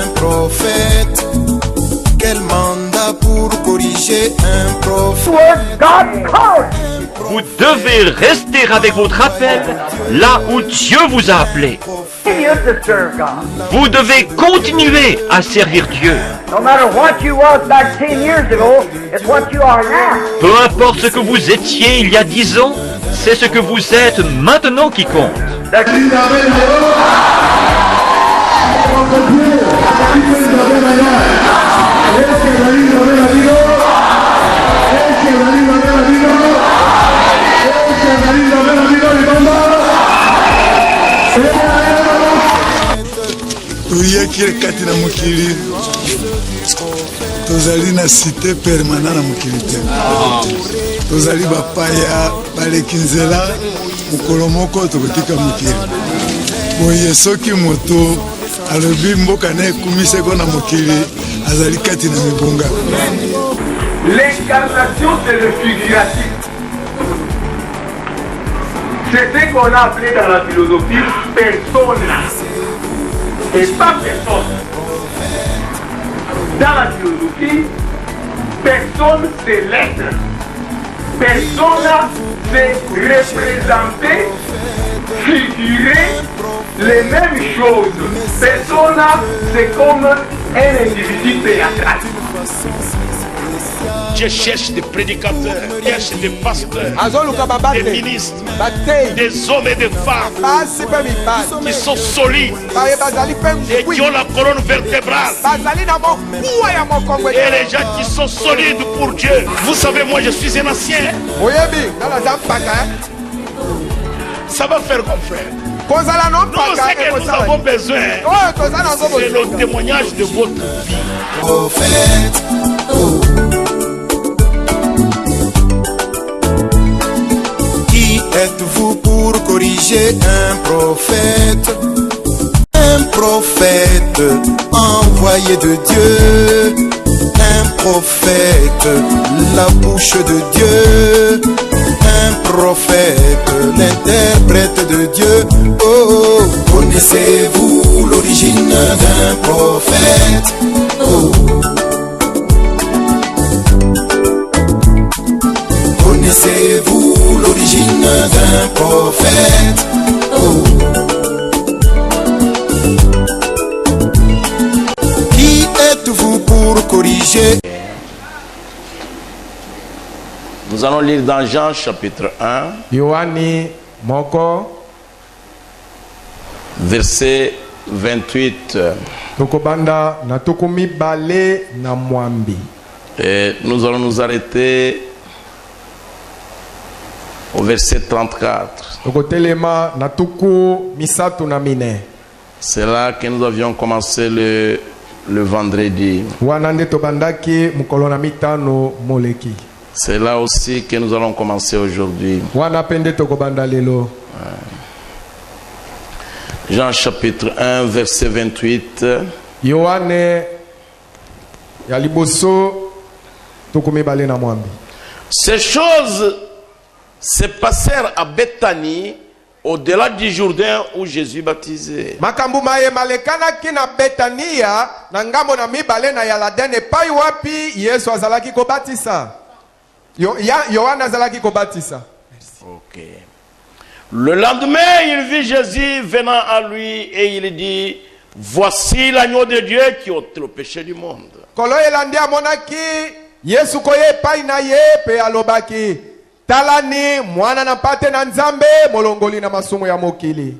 un prophète. Quel mandat pour corriger un prophète. Vous devez rester avec votre appel là où Dieu vous a appelé. Vous devez continuer à servir Dieu. Peu importe ce que vous étiez il y a 10 ans, c'est ce que vous êtes maintenant qui compte. Tuyakire kati na mokili tozali na cité permanent na mokili te tozali bapaya baleki nzela mokolo moko tokotika mokili boye soki moto alobi mboka na ekumiseko na mokili azali kati na mibonga. L'incarnation c'est le figuratif. C'est ce qu'on a appelé dans la philosophie persona. Et pas personne. Dans la philosophie, personne c'est l'être. Persona c'est représenter, figurer les mêmes choses. Persona c'est comme un individu théâtral. Je cherche des prédicateurs, je cherche des pasteurs, des ministres, des hommes et des femmes qui sont solides et qui ont la colonne vertébrale. Et les gens qui sont solides pour Dieu. Vous savez, moi je suis un ancien. Ça va faire mon frère. Nous, ce que nous avons besoin, c'est le témoignage de votre vie. Prophète, oh. Qui êtes-vous pour corriger un prophète? Un prophète envoyé de Dieu. Un prophète, la bouche de Dieu. Un prophète, l'interprète de Dieu. Oh, connaissez-vous l'origine d'un prophète? Oh. Connaissez-vous l'origine d'un prophète? Oh. Qui êtes-vous pour corriger? Nous allons lire dans Jean chapitre 1, Yohani moko verset 28. tokobanda na tukumi bale na mwambi. Et nous allons nous arrêter au verset 34. tokotelema na tuku misatu na mine. C'est là que nous avions commencé le vendredi. wana nde tobandaki mokolo na mitano moleki. C'est là aussi que nous allons commencer aujourd'hui. wana pende tokobanda lelo. Jean chapitre 1 verset 28. Yohane ya liboso tukumi bale na mwambi. Ces choses se passèrent à Bethanie, au-delà du Jourdain où Jésus baptisait. makambo maye malekanaki na Betania na ngambo na mibale na Yaladene epai wapi Yesu azalaki kobatisa. Yohana azalaki kobatisa. Ok. Le lendemain, il vit Jésus venant à lui et il dit: voici l'agneau de Dieu qui ôte le péché du monde. Kolo elandi amonaki Yesu koye epai na ye pe alobaki talani mwana na mpate na Nzambe molongoli na masumu ya mokili.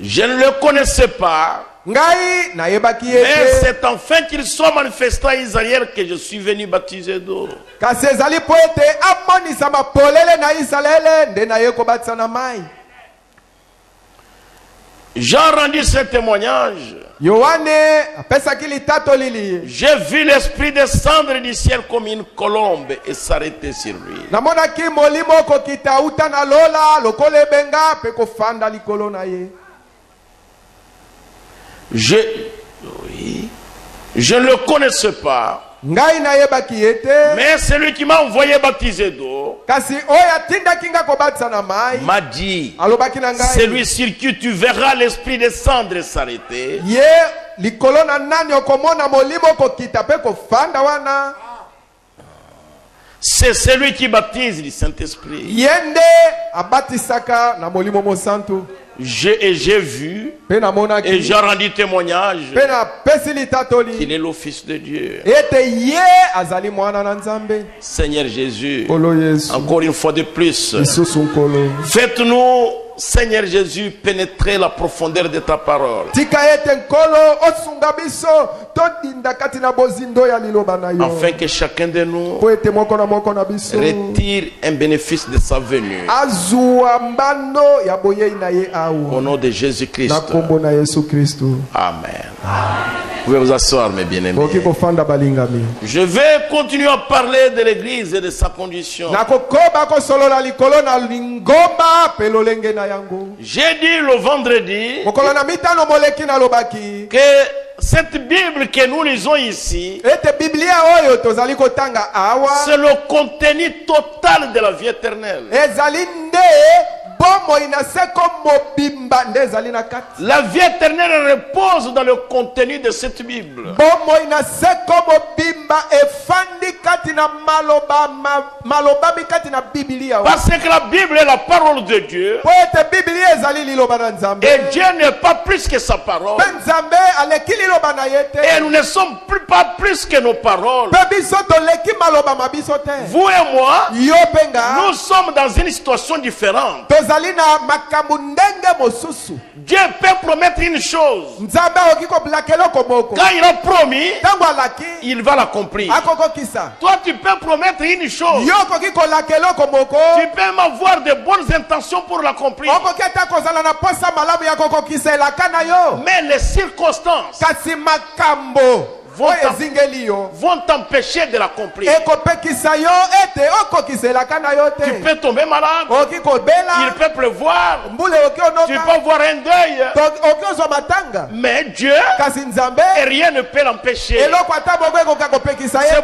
Je ne le connaissais pas. Ngai na yebaki Mais ete c'est enfin qu'il soit manifesté à Israël que je suis venu baptiser d'eau. kasi ezali po ete amonisa mapolele na Israele nde na ye kobatisa na mai. Jean rendit ce témoignage. Yohane apesaki litato lili. J'ai vu l'Esprit descendre du ciel comme une colombe et s'arrêter sur lui. Namonaki molimo kokita uta na lola lokola ebenga pe kofanda likolo na ye. Je ne le connaissais pas. Ngai na yebaki ete Mais celui qui m'a envoyé baptiser d'eau kasi oya tinda kinga kobatisa na mai m'a dit: alobaki na ngai celui sur qui tu verras l'Esprit descendre et s'arrêter, ye likolo na nani okomona molimo kokita pe kofanda wana. C'est celui qui baptise du Saint-Esprit. Yende abatisaka na molimo mosantu. J'ai vu et j'ai rendu témoignage qu'il est le Fils de Dieu. Seigneur Jésus, encore une fois de plus, faites-nous, Seigneur Jésus, pénétrer la profondeur de ta parole, afin que chacun de nous retire un bénéfice de sa venue. Au nom de Jésus-Christ. Amen. Vous pouvez vous asseoir, mes bien-aimés. Je vais continuer à parler de l'Église et de sa condition. J'ai dit le vendredi que cette Bible que nous lisons ici, c'est le contenu total de la vie éternelle. La vie éternelle repose dans le contenu de cette Bible. Parce que la Bible est la parole de Dieu. Et Dieu n'est pas plus que sa parole. Et nous ne sommes pas plus que nos paroles. Vous et moi, nous sommes dans une situation différente. Dieu peut promettre une chose. Quand il a promis, il va l'accomplir. Toi, tu peux promettre une chose. Tu peux même avoir de bonnes intentions pour l'accomplir. Mais les circonstances vont t'empêcher de l'accomplir. Tu peux tomber malade. Il peut pleuvoir. Tu peux avoir un deuil. Mais Dieu, et rien ne peut l'empêcher. C'est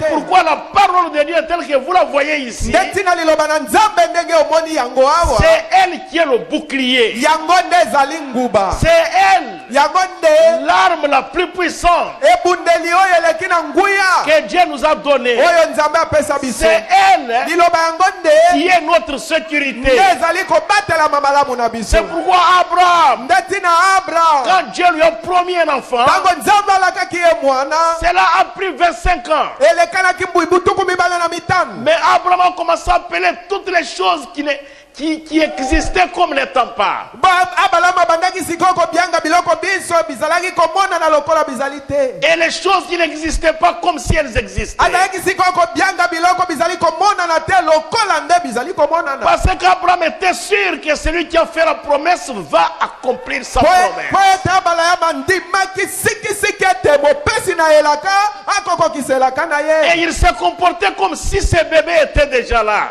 pourquoi la parole de Dieu telle que vous la voyez ici, c'est elle qui est le bouclier. C'est elle l'arme la plus puissante que Dieu nous a donnée. C'est elle qui est notre sécurité. C'est pourquoi Abraham, quand Dieu lui a promis un enfant, cela a pris 25 ans. Mais Abraham a commencé à appeler toutes les choses qui existaient comme n'étant pas. Et les choses qui n'existaient pas comme si elles existaient. Parce qu'Abraham était sûr que celui qui a fait la promesse va accomplir sa promesse. Et il s'est comporté comme si ce bébé était déjà là.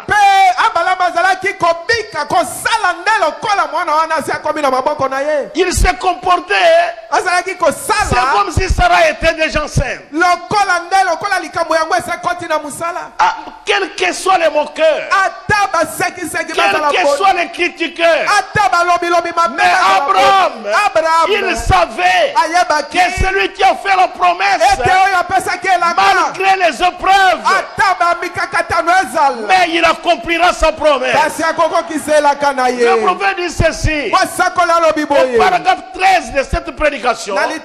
Il s'est comporté, c'est comme si Sarah était déjà enceinte. Quel que soit les moqueurs, quel que soit les critiqueurs, mais Abraham, il savait que celui qui a fait la promesse, malgré les épreuves, mais il accomplira sa promesse. Le prophète dit ceci, au paragraphe 13 de cette prédication, il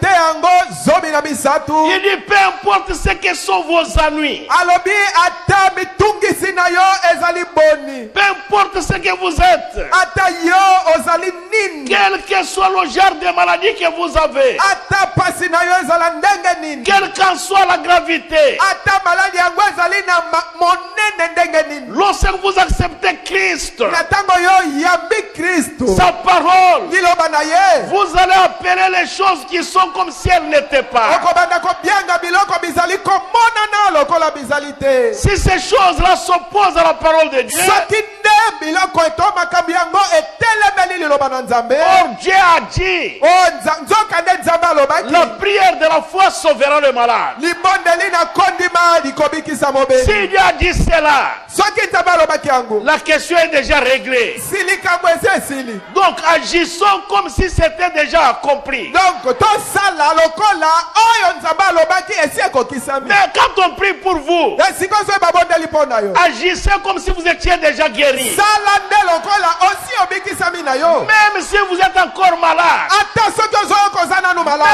dit peu importe ce que sont vos ennuis, peu importe ce que vous êtes, quel que soit le genre de maladie que vous avez, quelle qu'en soit la gravité, lorsque vous acceptez Christ, sa parole, vous allez appeler les choses qui sont comme si elles n'étaient pas. Si ces choses-là s'opposent à la parole de Dieu, Or Dieu a dit, la prière de la foi sauvera le malade. Si Dieu a dit cela, la question est déjà réglée. Donc agissons comme si c'était déjà accompli. Mais quand on prie pour vous, agissez comme si vous étiez déjà guéri. Même si vous êtes encore malade,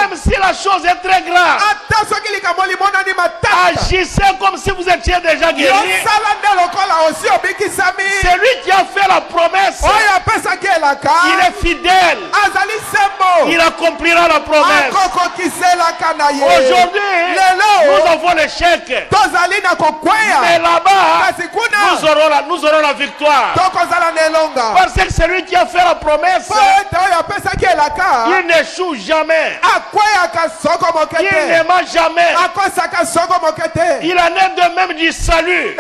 même si la chose est très grave, agissez comme si vous étiez déjà guéri. Celui qui a fait la promesse, il est fidèle. Il accomplira la promesse. Aujourd'hui, nous avons l'échec. Mais là-bas, nous aurons la victoire. Parce que celui qui a fait la promesse, il n'échoue jamais. Il n'aima jamais. Il en est de même du salut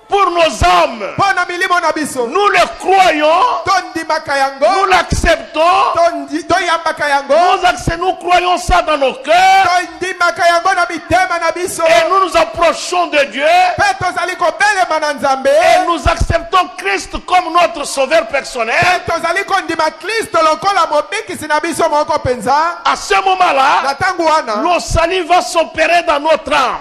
pour nos âmes. Nous le croyons, nous l'acceptons, nous croyons ça dans nos cœurs et nous nous approchons de Dieu et nous acceptons Christ comme notre sauveur personnel. À ce moment-là, le salut va s'opérer dans notre âme.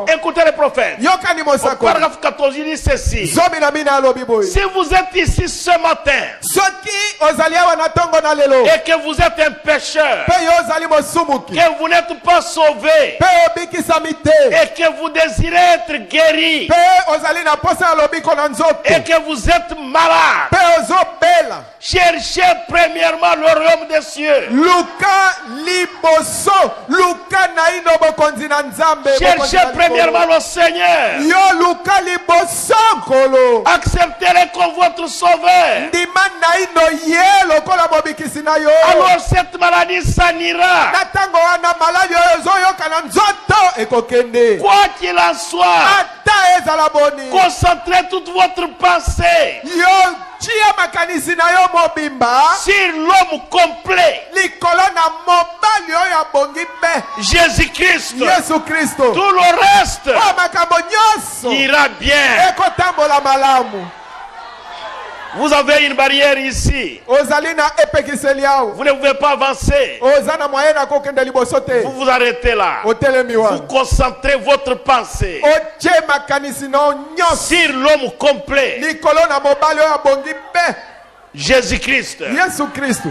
Écoutez le prophète. Au paragraphe 14, il dit ceci. Si vous êtes ici ce matin et que vous êtes un pécheur, que vous n'êtes pas sauvé et que vous désirez être guéri et que vous êtes malade, cherchez premièrement le royaume des cieux. Cherchez premièrement le Seigneur. Acceptez-le comme votre sauveur. Alors cette maladie s'en ira. Quoi qu'il en soit, concentrez toute votre pensée sur l'homme complet, Jésus-Christ. Tout le reste ira bien. Vous avez une barrière ici. Vous ne pouvez pas avancer. Vous vous arrêtez là. Vous concentrez votre pensée sur l'homme complet, Jésus-Christ.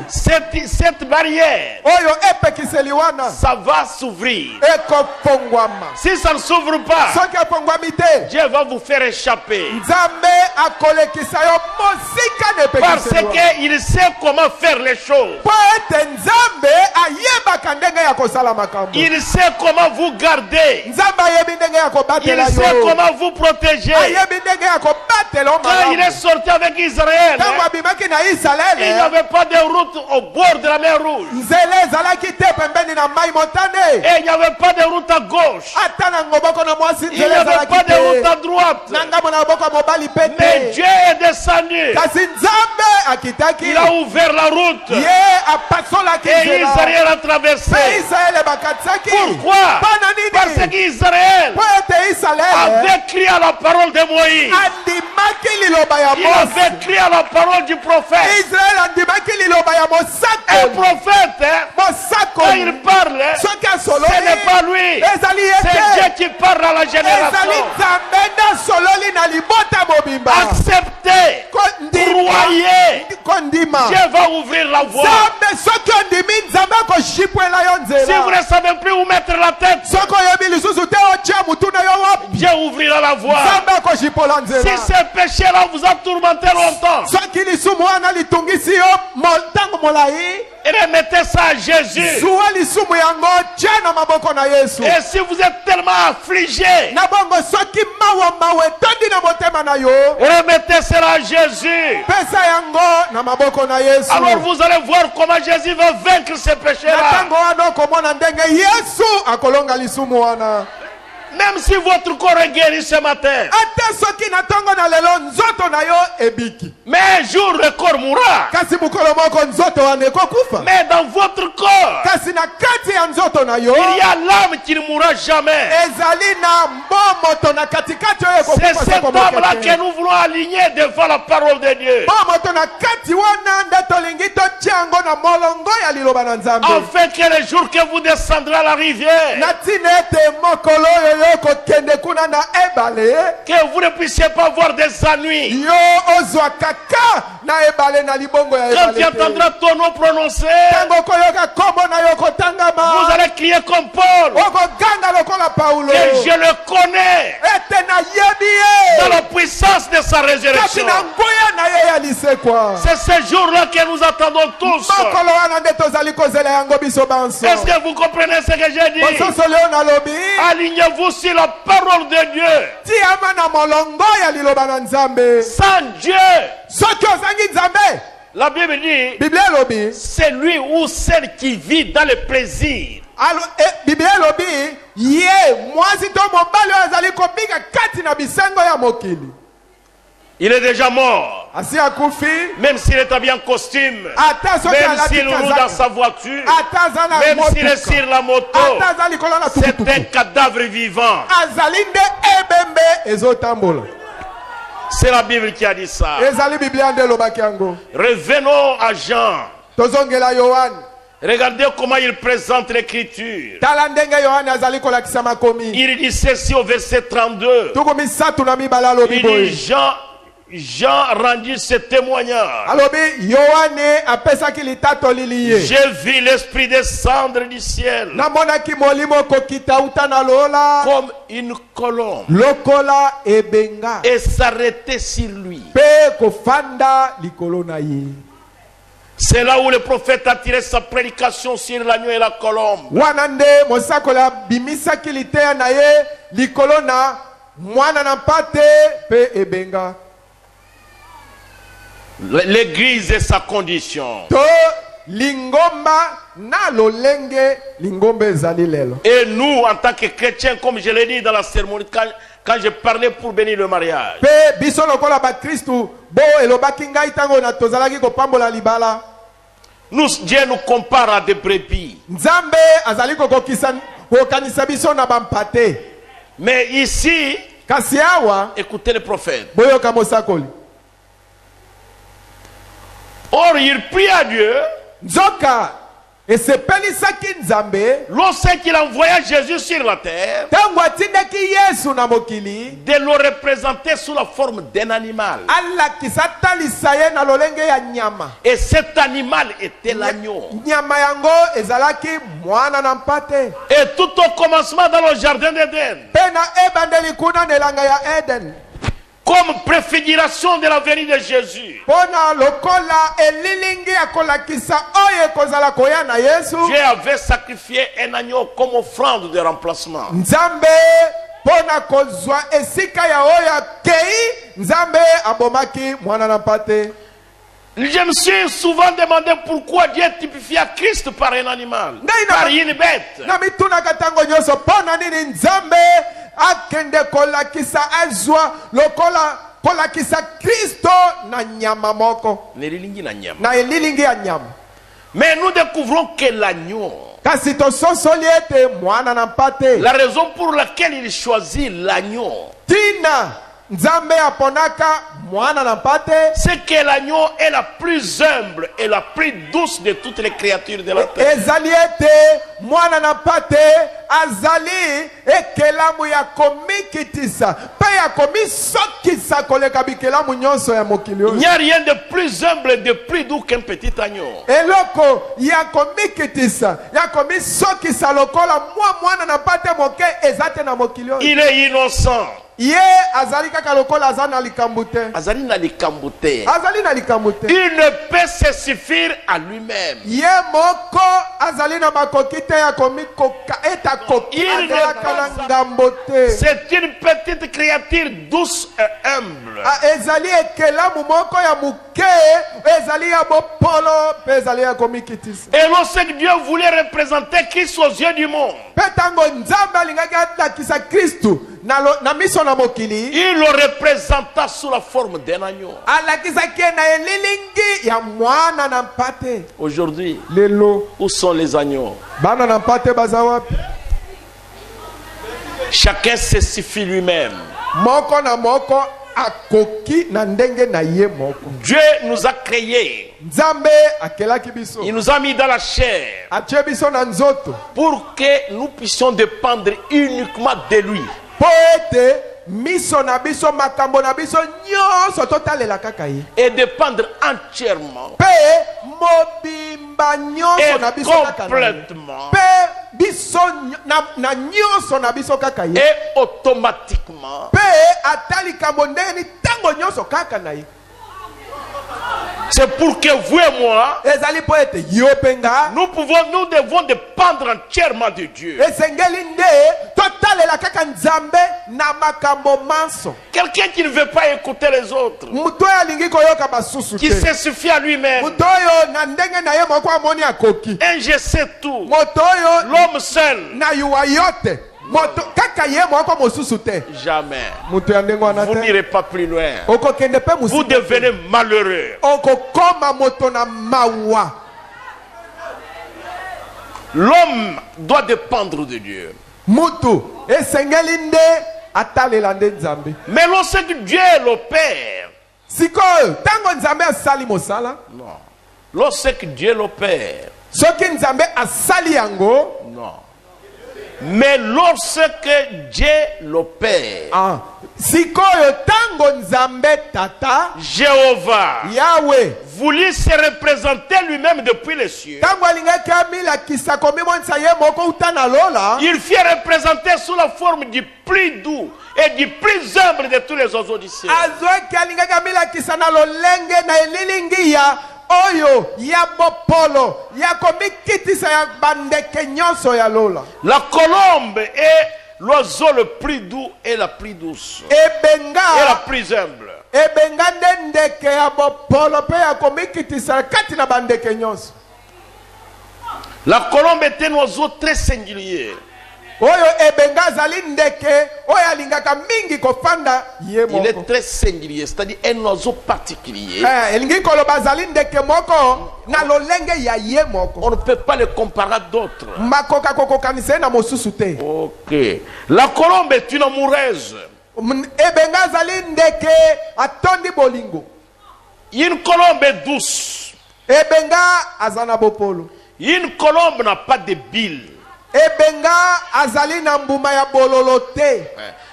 Cette barrière, ça va s'ouvrir. Si ça ne s'ouvre pas, Dieu va vous faire échapper. Parce qu'il sait comment faire les choses. Il sait comment vous garder. Il sait comment vous protéger. Quand il est sorti avec Israël, il n'y avait pas de route au bord de la mer Rouge. Et il n'y avait pas de route à gauche. Il n'y avait pas de route à droite. Mais Dieu est descendu. Il a ouvert la route. Et Israël a traversé. Pourquoi? Parce qu'Israël avait crié à la parole de Moïse. Il avait crié à la parole du prophète. Un prophète, quand il parle, ce n'est pas lui. C'est Dieu qui parle à la génération. Acceptez, croyez, Dieu va ouvrir la voie. Si vous ne savez plus où mettre la tête, Dieu ouvrira la voie. Si ce péché-là vous a tourmenté longtemps, remettez ça à Jésus. Et si vous êtes tellement affligé, remettez cela à Jésus. Alors vous allez voir comment Jésus va vaincre ces péchés-là. Même si votre corps est guéri ce matin, mais un jour le corps mourra. Mais dans votre corps, il y a l'âme qui ne mourra jamais. C'est cette âme-là que nous voulons aligner devant la parole de Dieu. Afin que le jour que vous descendrez à la rivière, que vous ne puissiez pas voir des ennuis. Quand tu entendras ton nom prononcé, vous allez crier comme Paul, que je le connais dans la puissance de sa résurrection. C'est ce jour-là que nous attendons tous. Est-ce que vous comprenez ce que j'ai dit? Alignez-vous sur la parole de Dieu. Sans Dieu, la Bible dit, c'est lui ou celle qui vit dans le plaisir. Il est déjà mort. Même s'il est habillé en costume, même s'il roule dans sa voiture, même s'il est sur la moto, c'est un cadavre vivant. C'est la Bible qui a dit ça. Revenons à Jean. Regardez comment il présente l'écriture. Il dit ceci au verset 32. Il dit Jean rendit ce témoignage. J'ai vu l'Esprit descendre du ciel comme une colombe et s'arrêter sur lui. C'est là où le prophète a tiré sa prédication sur l'agneau et la colombe. L'église et sa condition. Et nous, en tant que chrétiens, comme je l'ai dit dans la cérémonie, quand je parlais pour bénir le mariage, Dieu nous compare à des brebis. Mais ici, écoutez le prophète. Or, il prie à Dieu. Lorsqu'il envoya Jésus sur la terre, de le représenter sous la forme d'un animal. Et cet animal était l'agneau. Et tout au commencement dans le jardin d'Éden, comme préfiguration de la venue de Jésus, Dieu avait sacrifié un agneau comme offrande de remplacement. Je me suis souvent demandé pourquoi Dieu typifia Christ par un animal, par une bête. Mais nous découvrons que l'agneau, la raison pour laquelle il choisit l'agneau, c'est que l'agneau est la plus humble et la plus douce de toutes les créatures de la terre. Il n'y a rien de plus humble et de plus doux qu'un petit agneau. Il est innocent. Ye azali kaka lokola azana likambute. Azali na likambute. Azali na likambute. Il ne peut se suffire à lui-même. Ye moko azali na makokite ya komikoka eta koki adelaka na ngambote. C'est une petite créature douce et humble. Ezali ekelamu moko ya muke, ezali ya bopolo, pe ezali ya komikitisa. Et lorsque Dieu voulait représenter Christ aux yeux du monde, Petango nzambe alingaki atakisa Kristu na miso na mokili. il le représenta sous la forme d'un agneau. Alakisaki na elilingi ya mwana na mpate. Aujourd'hui, Lelo où sont les agneaux? bana na mpate baza wapi? Chacun se suffit lui-même. Moko na moko akoki na ndenge na ye moko. Dieu nous a créés. Nzambe akelaki biso. Il nous a mis dans la chair Atie biso na nzoto. pour que nous puissions dépendre uniquement de lui. Po ete miso na biso makambo na biso nyonso totalela kaka ye. Et dépendre entièrement Pe mobimba nyonso na et biso kaka na ye. complètement Pe biso na nyonso na biso kaka ye. et automatiquement Pe atali kambo ndenge ni tango nyonso kaka na ye. C'est pour que vous et moi, Ezali po ete yo penga nous devons dépendre entièrement de Dieu. esengeli nde totalela kaka nzambe na makambo manso. Quelqu'un qui ne veut pas écouter les autres, Muto oyo alingi koyoka basusu qui te. se suffit à lui-même, Muto oyo na ndenge na ye moko amoni akoki. un je sais tout, Moto oyo l'homme seul, na yuwa yote. Moto kaka ye moko mosusu te. jamais. Muto ya ndenge wana Vous te. n'irez pas plus loin. Okokende pe Vous musika te. devenez malheureux. Okokoma moto na mawa. L'homme doit dépendre de Dieu. Mutu esengeli nde atalela nde nzambe. Mais lorsque Dieu est le Père, Sikoyo tango nzambe asali mosala, non. Lorsque Dieu est le Père, soki nzambe asali yango, non. Mais lorsque Dieu le Père, sikoyo tango nzambe tata Jéhovah, Yahweh voulut se représenter lui-même depuis les cieux, tango alingaki amilakisa komimonisa ye moko uta na lola, il fit représenter sous la forme du plus doux et du plus humble de tous les oiseaux du ciel. azwaki alingaki amilakisa na lolenge na elilingi ya oyo ya bopolo ya komikitisa ya bandeke nyonso ya lola. La colombe est l'oiseau le plus doux et la plus douce et la Ebenga plus humble. ebenga nde ndeke ya bopolo pe ya komikitisa kati na bandeke nyonso. La colombe est un oiseau très singulier. Oyo ebenga azali ndeke oyo alingaka mingi kofanda ye Il est moko. très singulier, c'est-à-dire un oiseau particulier. Elingi koloba azali ndeke moko na lolenge ya ye moko. On ne peut pas le comparer à d'autres. Makoka kokokanisa ye na mosusu te. Ok. La colombe est une amoureuse. Ebenga azali ndeke atondi bolingo. Une colombe est douce. Ebenga azana bopolo. Une colombe n'a pas de bile. Ebenga azali na mbuma ya bololo te.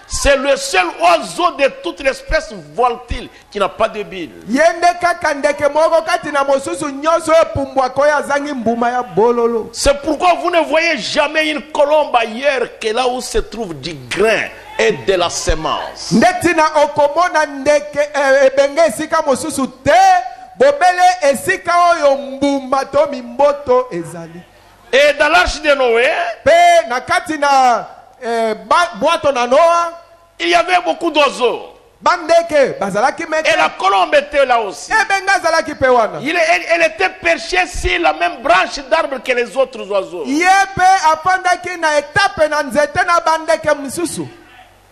C'est le seul oiseau de toute l'espèce volatile qui n'a pas de bile. Yende kaka ndeke moko kati na mosusu nyonso epumbwa ko ya zangi mbuma ya bololo. C'est pourquoi vous ne voyez jamais une colombe ailleurs que là où se trouve du grain et de la semence. Ndeti na okomona ndeke ebenga esika mosusu te. Bobele esika oyo mbuma to mimboto ezali. Et dans l'arche de Noé, Pe na kati na boato na Noa, il y avait beaucoup d'oiseaux. bandeke bazalaki meke. Et la colombe était là aussi. Ebenga azalaki pe wana. Elle était perchée sur la même branche d'arbre que les autres oiseaux. Yepe apandaki na etape na nzete na bandeke misusu.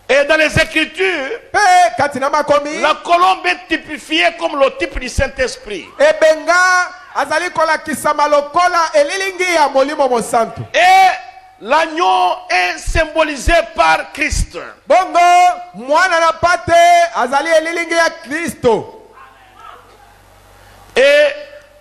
Et dans les Écritures, Pe kati na makomi, la colombe est typifiée comme le type du Saint-Esprit. ebenga azali kolakisa malokola elilingi ya molimo mosantu. Et l'agneau est symbolisé par Christ. Bongo mwana na pate azali elilingi ya Kristo. Et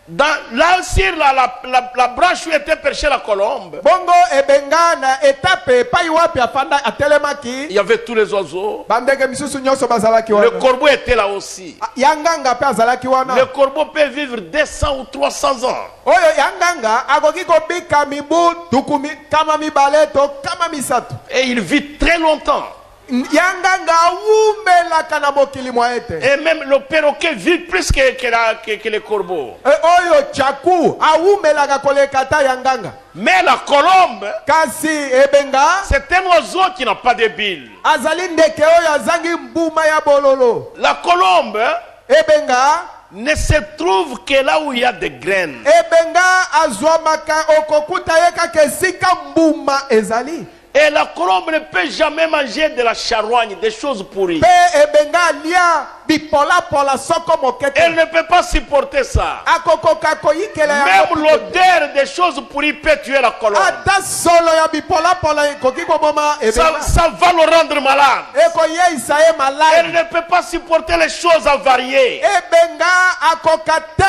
là sur la branche où était perchée la colombe, Bongo ebenga na etape pai wapi afanda atelemaki. il y avait tous les oiseaux. Bandeke misusu nyonso bazalaki Le wana. corbeau était là aussi. Yanganga pe azalaki wana. Le corbeau peut vivre 200 ou 300 ans. Oyo yanganga akoki kobika mibu tukumi kama mibale to kama misato. Et il vit très longtemps. yanganga awumelaka na mokili mwa ete. Et même le perroquet vit plus que les corbeaux. Oyo chaku awumelaka koleka ta yanganga. Mais la colombe, kasi ebenga, c'est un oiseau qui n'a pas de bile. azali ndeke oyo azangi mbuma ya bololo. La colombe ebenga ne se trouve que là où il y a des graines. ebenga azwamaka okokuta yeka kesika mbuma ezali. Et la colombe ne peut jamais manger de la charogne, des choses pourries. Pe ebenga lia bipola pola soko mokete. Elle ne peut pas supporter ça. Akokoka koyikela ya Même l'odeur des choses pourries peut tuer la colombe. ata solo ya bipola pola koki koboma ebenga. Ça va le rendre malade. Ekoyeisa ye Elle malade. ne peut pas supporter les choses avariées. Ebenga akokate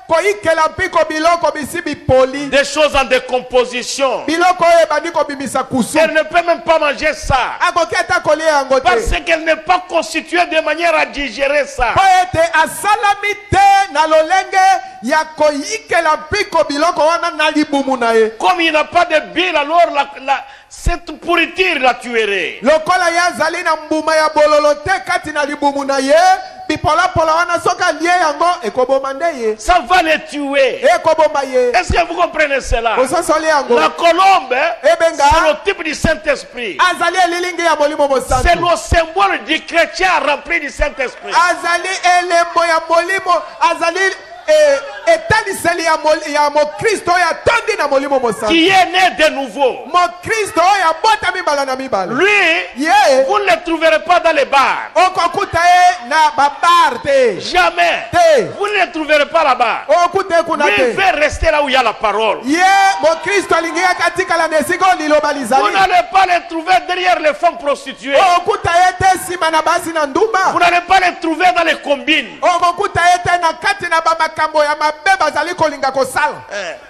koyikela mpiko biloko bisi bipoli. Des choses en décomposition. Biloko oyo ebandi kobimisa kusu. Elle ne peut même pas manger ça. Akoki ata kolia yango te. Parce qu'elle n'est pas constituée de manière à digérer ça. Po ete asalami te na lolenge ya koyikela mpiko biloko wana na libumu na ye. Comme il n'a pas de bile, alors cette pourriture la tuerait. Lokola ya zali na mbuma ya bololo te kati na libumu na ye, bipola pola wana soka lie yango ekoboma nde ye. Ça va les tuer. Ekoboma ye. Est-ce que vous comprenez cela? Ososoli yango. La colombe, Ebenga. c'est le type du Saint-Esprit. Azali elilingi ya molimo mosantu. C'est le symbole du chrétien rempli du Saint-Esprit. Azali elembo ya molimo, azali etaniseli ya mokristo oyo atondi na molimo mosantu. Qui est né de nouveau. Mokristo oyo abota mibala na mibala. Lui, Ye. vous ne le trouverez pas dans les bars. Okokuta ye na babar te. Jamais. Te. Vous ne le trouverez pas là-bas. Okuta ye kuna Lui te. veut rester là où il y a la parole. Ye mokristo alingi akatikala na esika oyo liloba Vous lizali. n'allez pas les trouver derrière les femmes prostituées. Okuta ye te nsima na basi na Vous ndumba. n'allez pas les trouver dans les combines. Okokuta ye te na kati na bamakambo ya mabe bazali kolinga kosala.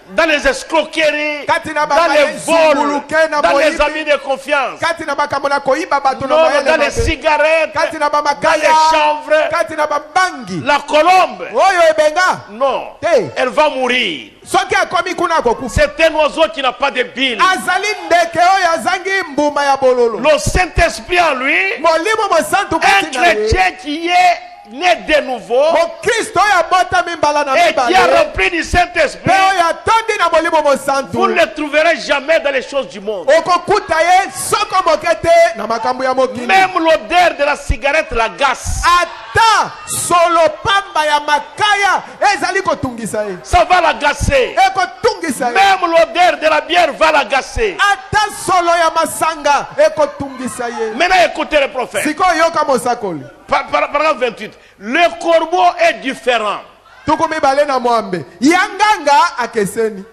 Dans les escroqueries, Katina dans baba les ye vols, zunguluke na dans les moyibi. amis de confiance, Kati na makambo na koyiba bato na non, mayele dans les mabe. cigarettes, Kati na dans bamakaya. les chanvres. Kati na babangi. La colombe, Oyo ebenga. non, Te. elle va mourir. Soki akomi kuna akokufa. C'est un oiseau qui n'a pas de bile. Azali ndeke oyo azangi mbuma ya bololo. Le Saint-Esprit en lui, Molimo mosantu un kati na ye. chrétien qui est né de nouveau Mokristo oyo abota mimbala na et qui a mibale. rempli du Saint-Esprit, Pe oyo atondi na molimo mosantu. vous ne le trouverez jamais dans les choses du monde. Okokuta ye soko moke te na makambo ya mokili. Même l'odeur de la cigarette l'agace. Ata solo pamba ya makaya ezali kotungisa ye. Ça va l'agacer. Ekotungisa ye. Même l'odeur de la bière va l'agacer. Ata solo ya masanga ekotungisa ye. Maintenant, écoutez le prophète. Sikoyo yoka mosakoli. Paragraphe 28. Le corbeau est différent. Tuku mibale na mwambe. Yanganga akeseni.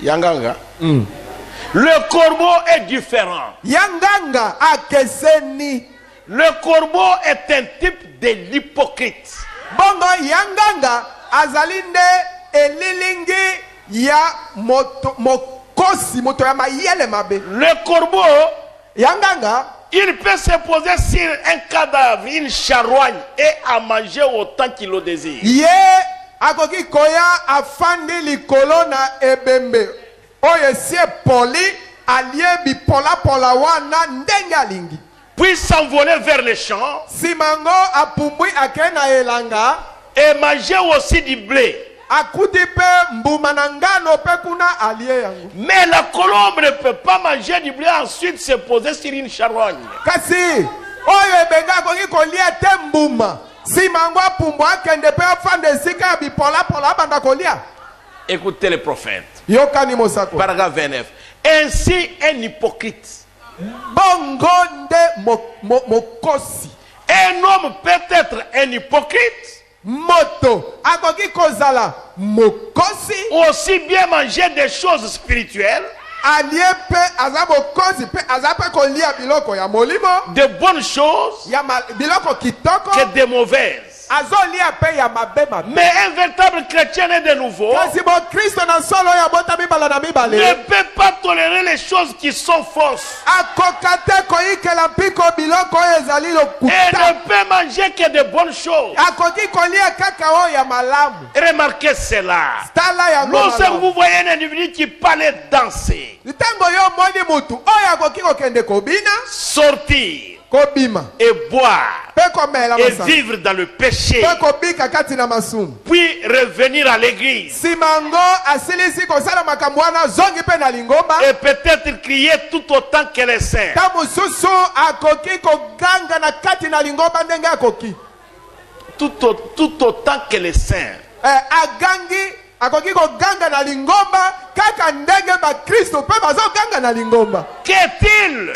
Yanganga. Le corbeau est différent. Yanganga akeseni. Le corbeau est un type de l'hypocrite. Bongo yanganga azalinde elilingi ya mokosi moto ya mayele mabe. Le corbeau, Yanganga il peut se poser sur un cadavre, une charogne, et à manger autant qu'il le désire. ye akoki koya afandi likolo na ebembe oyo esi poli alie bipola pola wana ndenge alingi. Puis s'envoler vers les champs Simango apumbwi ake na elanga et manger aussi du blé. akuti pe mbuma na ngano pe kuna alie yango. Mais la colombe ne peut pas manger du blé ensuite se poser sur une charogne. Kasi oyo ebenga akoki kolia te mbuma simango apumbwa akende pe afanda esika ya bipola pola abanda kolia. Écoutez le prophète. Yokani mosako. Paragraphe 29. Ainsi un hypocrite. Bongo nde mokosi. Un homme peut être un hypocrite. Moto akoki kozala mokosi. Aussi bien manger des choses spirituelles. Alie pe aza mokosi pe aza pe kolia biloko ya molimo. De bonnes choses ya biloko kitoko. que de mauvaises. Mais un véritable chrétien est de nouveau ne peut pas tolérer les choses qui sont fausses. Et ne peut manger que de bonnes choses. Remarquez cela. Lorsque vous voyez un individu qui parlait danser, sortir et boire et vivre dans le péché, puis revenir à l'église et peut-être crier tout autant que les saints. Tout autant que les saints. Qu'est-il?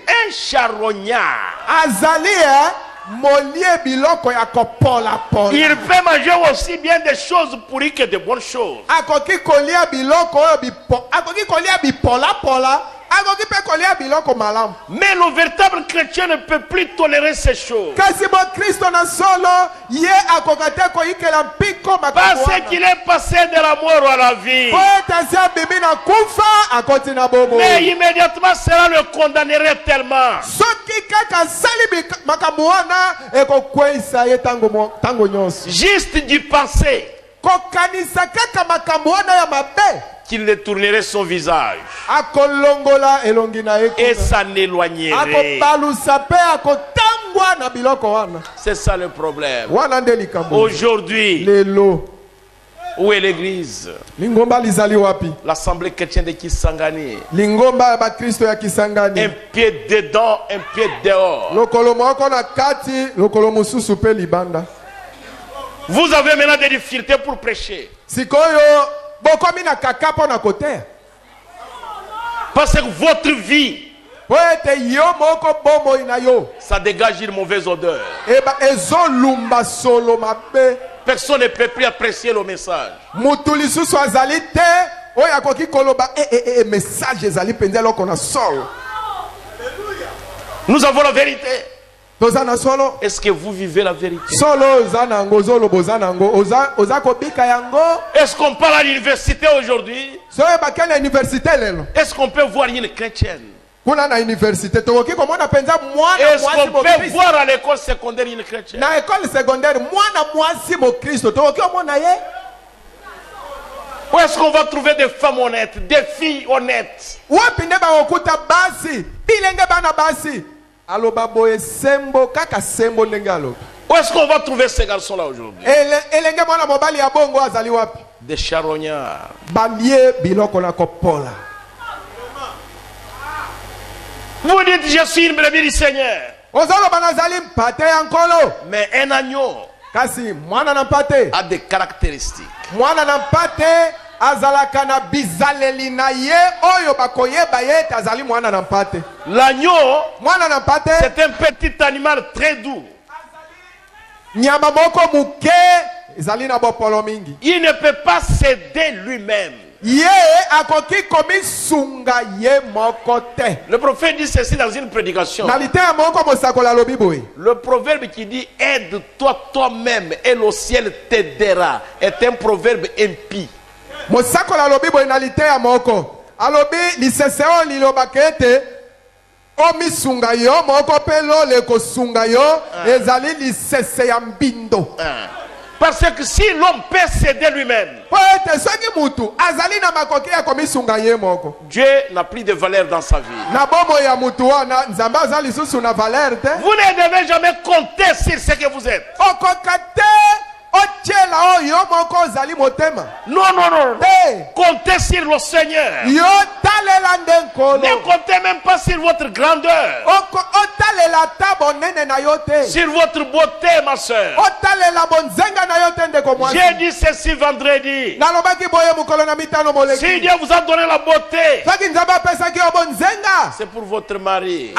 Un charognard. Il peut manger aussi bien des choses pourries que de bonnes choses. Mais le véritable chrétien ne peut plus tolérer ces choses. Parce qu'il est passé de la mort à la vie. Mais immédiatement cela le condamnerait tellement. Juste d'y penser qu'il détournerait son visage et s'en éloignerait. C'est ça le problème. Aujourd'hui, où est l'église? L'assemblée chrétienne de Kisangani. Un pied dedans, un pied dehors. Vous avez maintenant des difficultés pour prêcher. Parce que votre vie, ça dégage une mauvaise odeur. Personne ne peut plus apprécier le message. Nous avons la vérité. Est-ce que vous vivez la vérité? Est-ce qu'on parle à l'université aujourd'hui? Est-ce qu'on peut voir une chrétienne? Est-ce qu'on peut voir à l'école secondaire une chrétienne? Où est-ce qu'on va trouver des femmes honnêtes, des filles honnêtes? Où est-ce qu'on va trouver ces garçons-là aujourd'hui? Des charognards. Vous dites, je suis une brebis du Seigneur. Mais un agneau a des caractéristiques. L'agneau, c'est un petit animal très doux. Il ne peut pas céder lui-même. Le prophète dit ceci dans une prédication. Le proverbe qui dit aide-toi toi-même et le ciel t'aidera est un proverbe impie. Parce que si l'homme peut céder lui-même, Dieu n'a plus de valeur dans sa vie. Vous ne devez jamais compter sur ce que vous êtes. Non. Comptez sur le Seigneur. Ne comptez même pas sur votre grandeur. Sur votre beauté, ma soeur. J'ai dit ceci vendredi. Si Dieu vous a donné la beauté, c'est pour votre mari.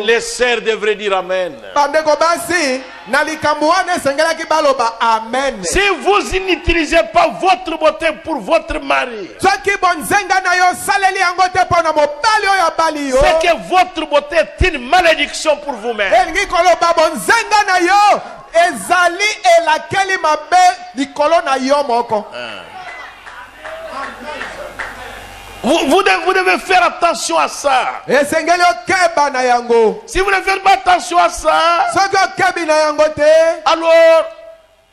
Les sœurs devraient dire amen. nini na likambo wana esengelaki baloba amen. Si vous n'utilisez pas votre beauté pour votre mari, soki bonzenga na yo saleli yango te mpona mobali oyo abali yo, c'est que votre beauté est une malédiction pour vous-même. elingi koloba bonzenga na yo ezali elakeli mabe likolo na yo moko. Vous devez faire attention à ça. esengeli okeba na yango. Si vous ne faites pas attention à ça, soki okebi na yango te, alors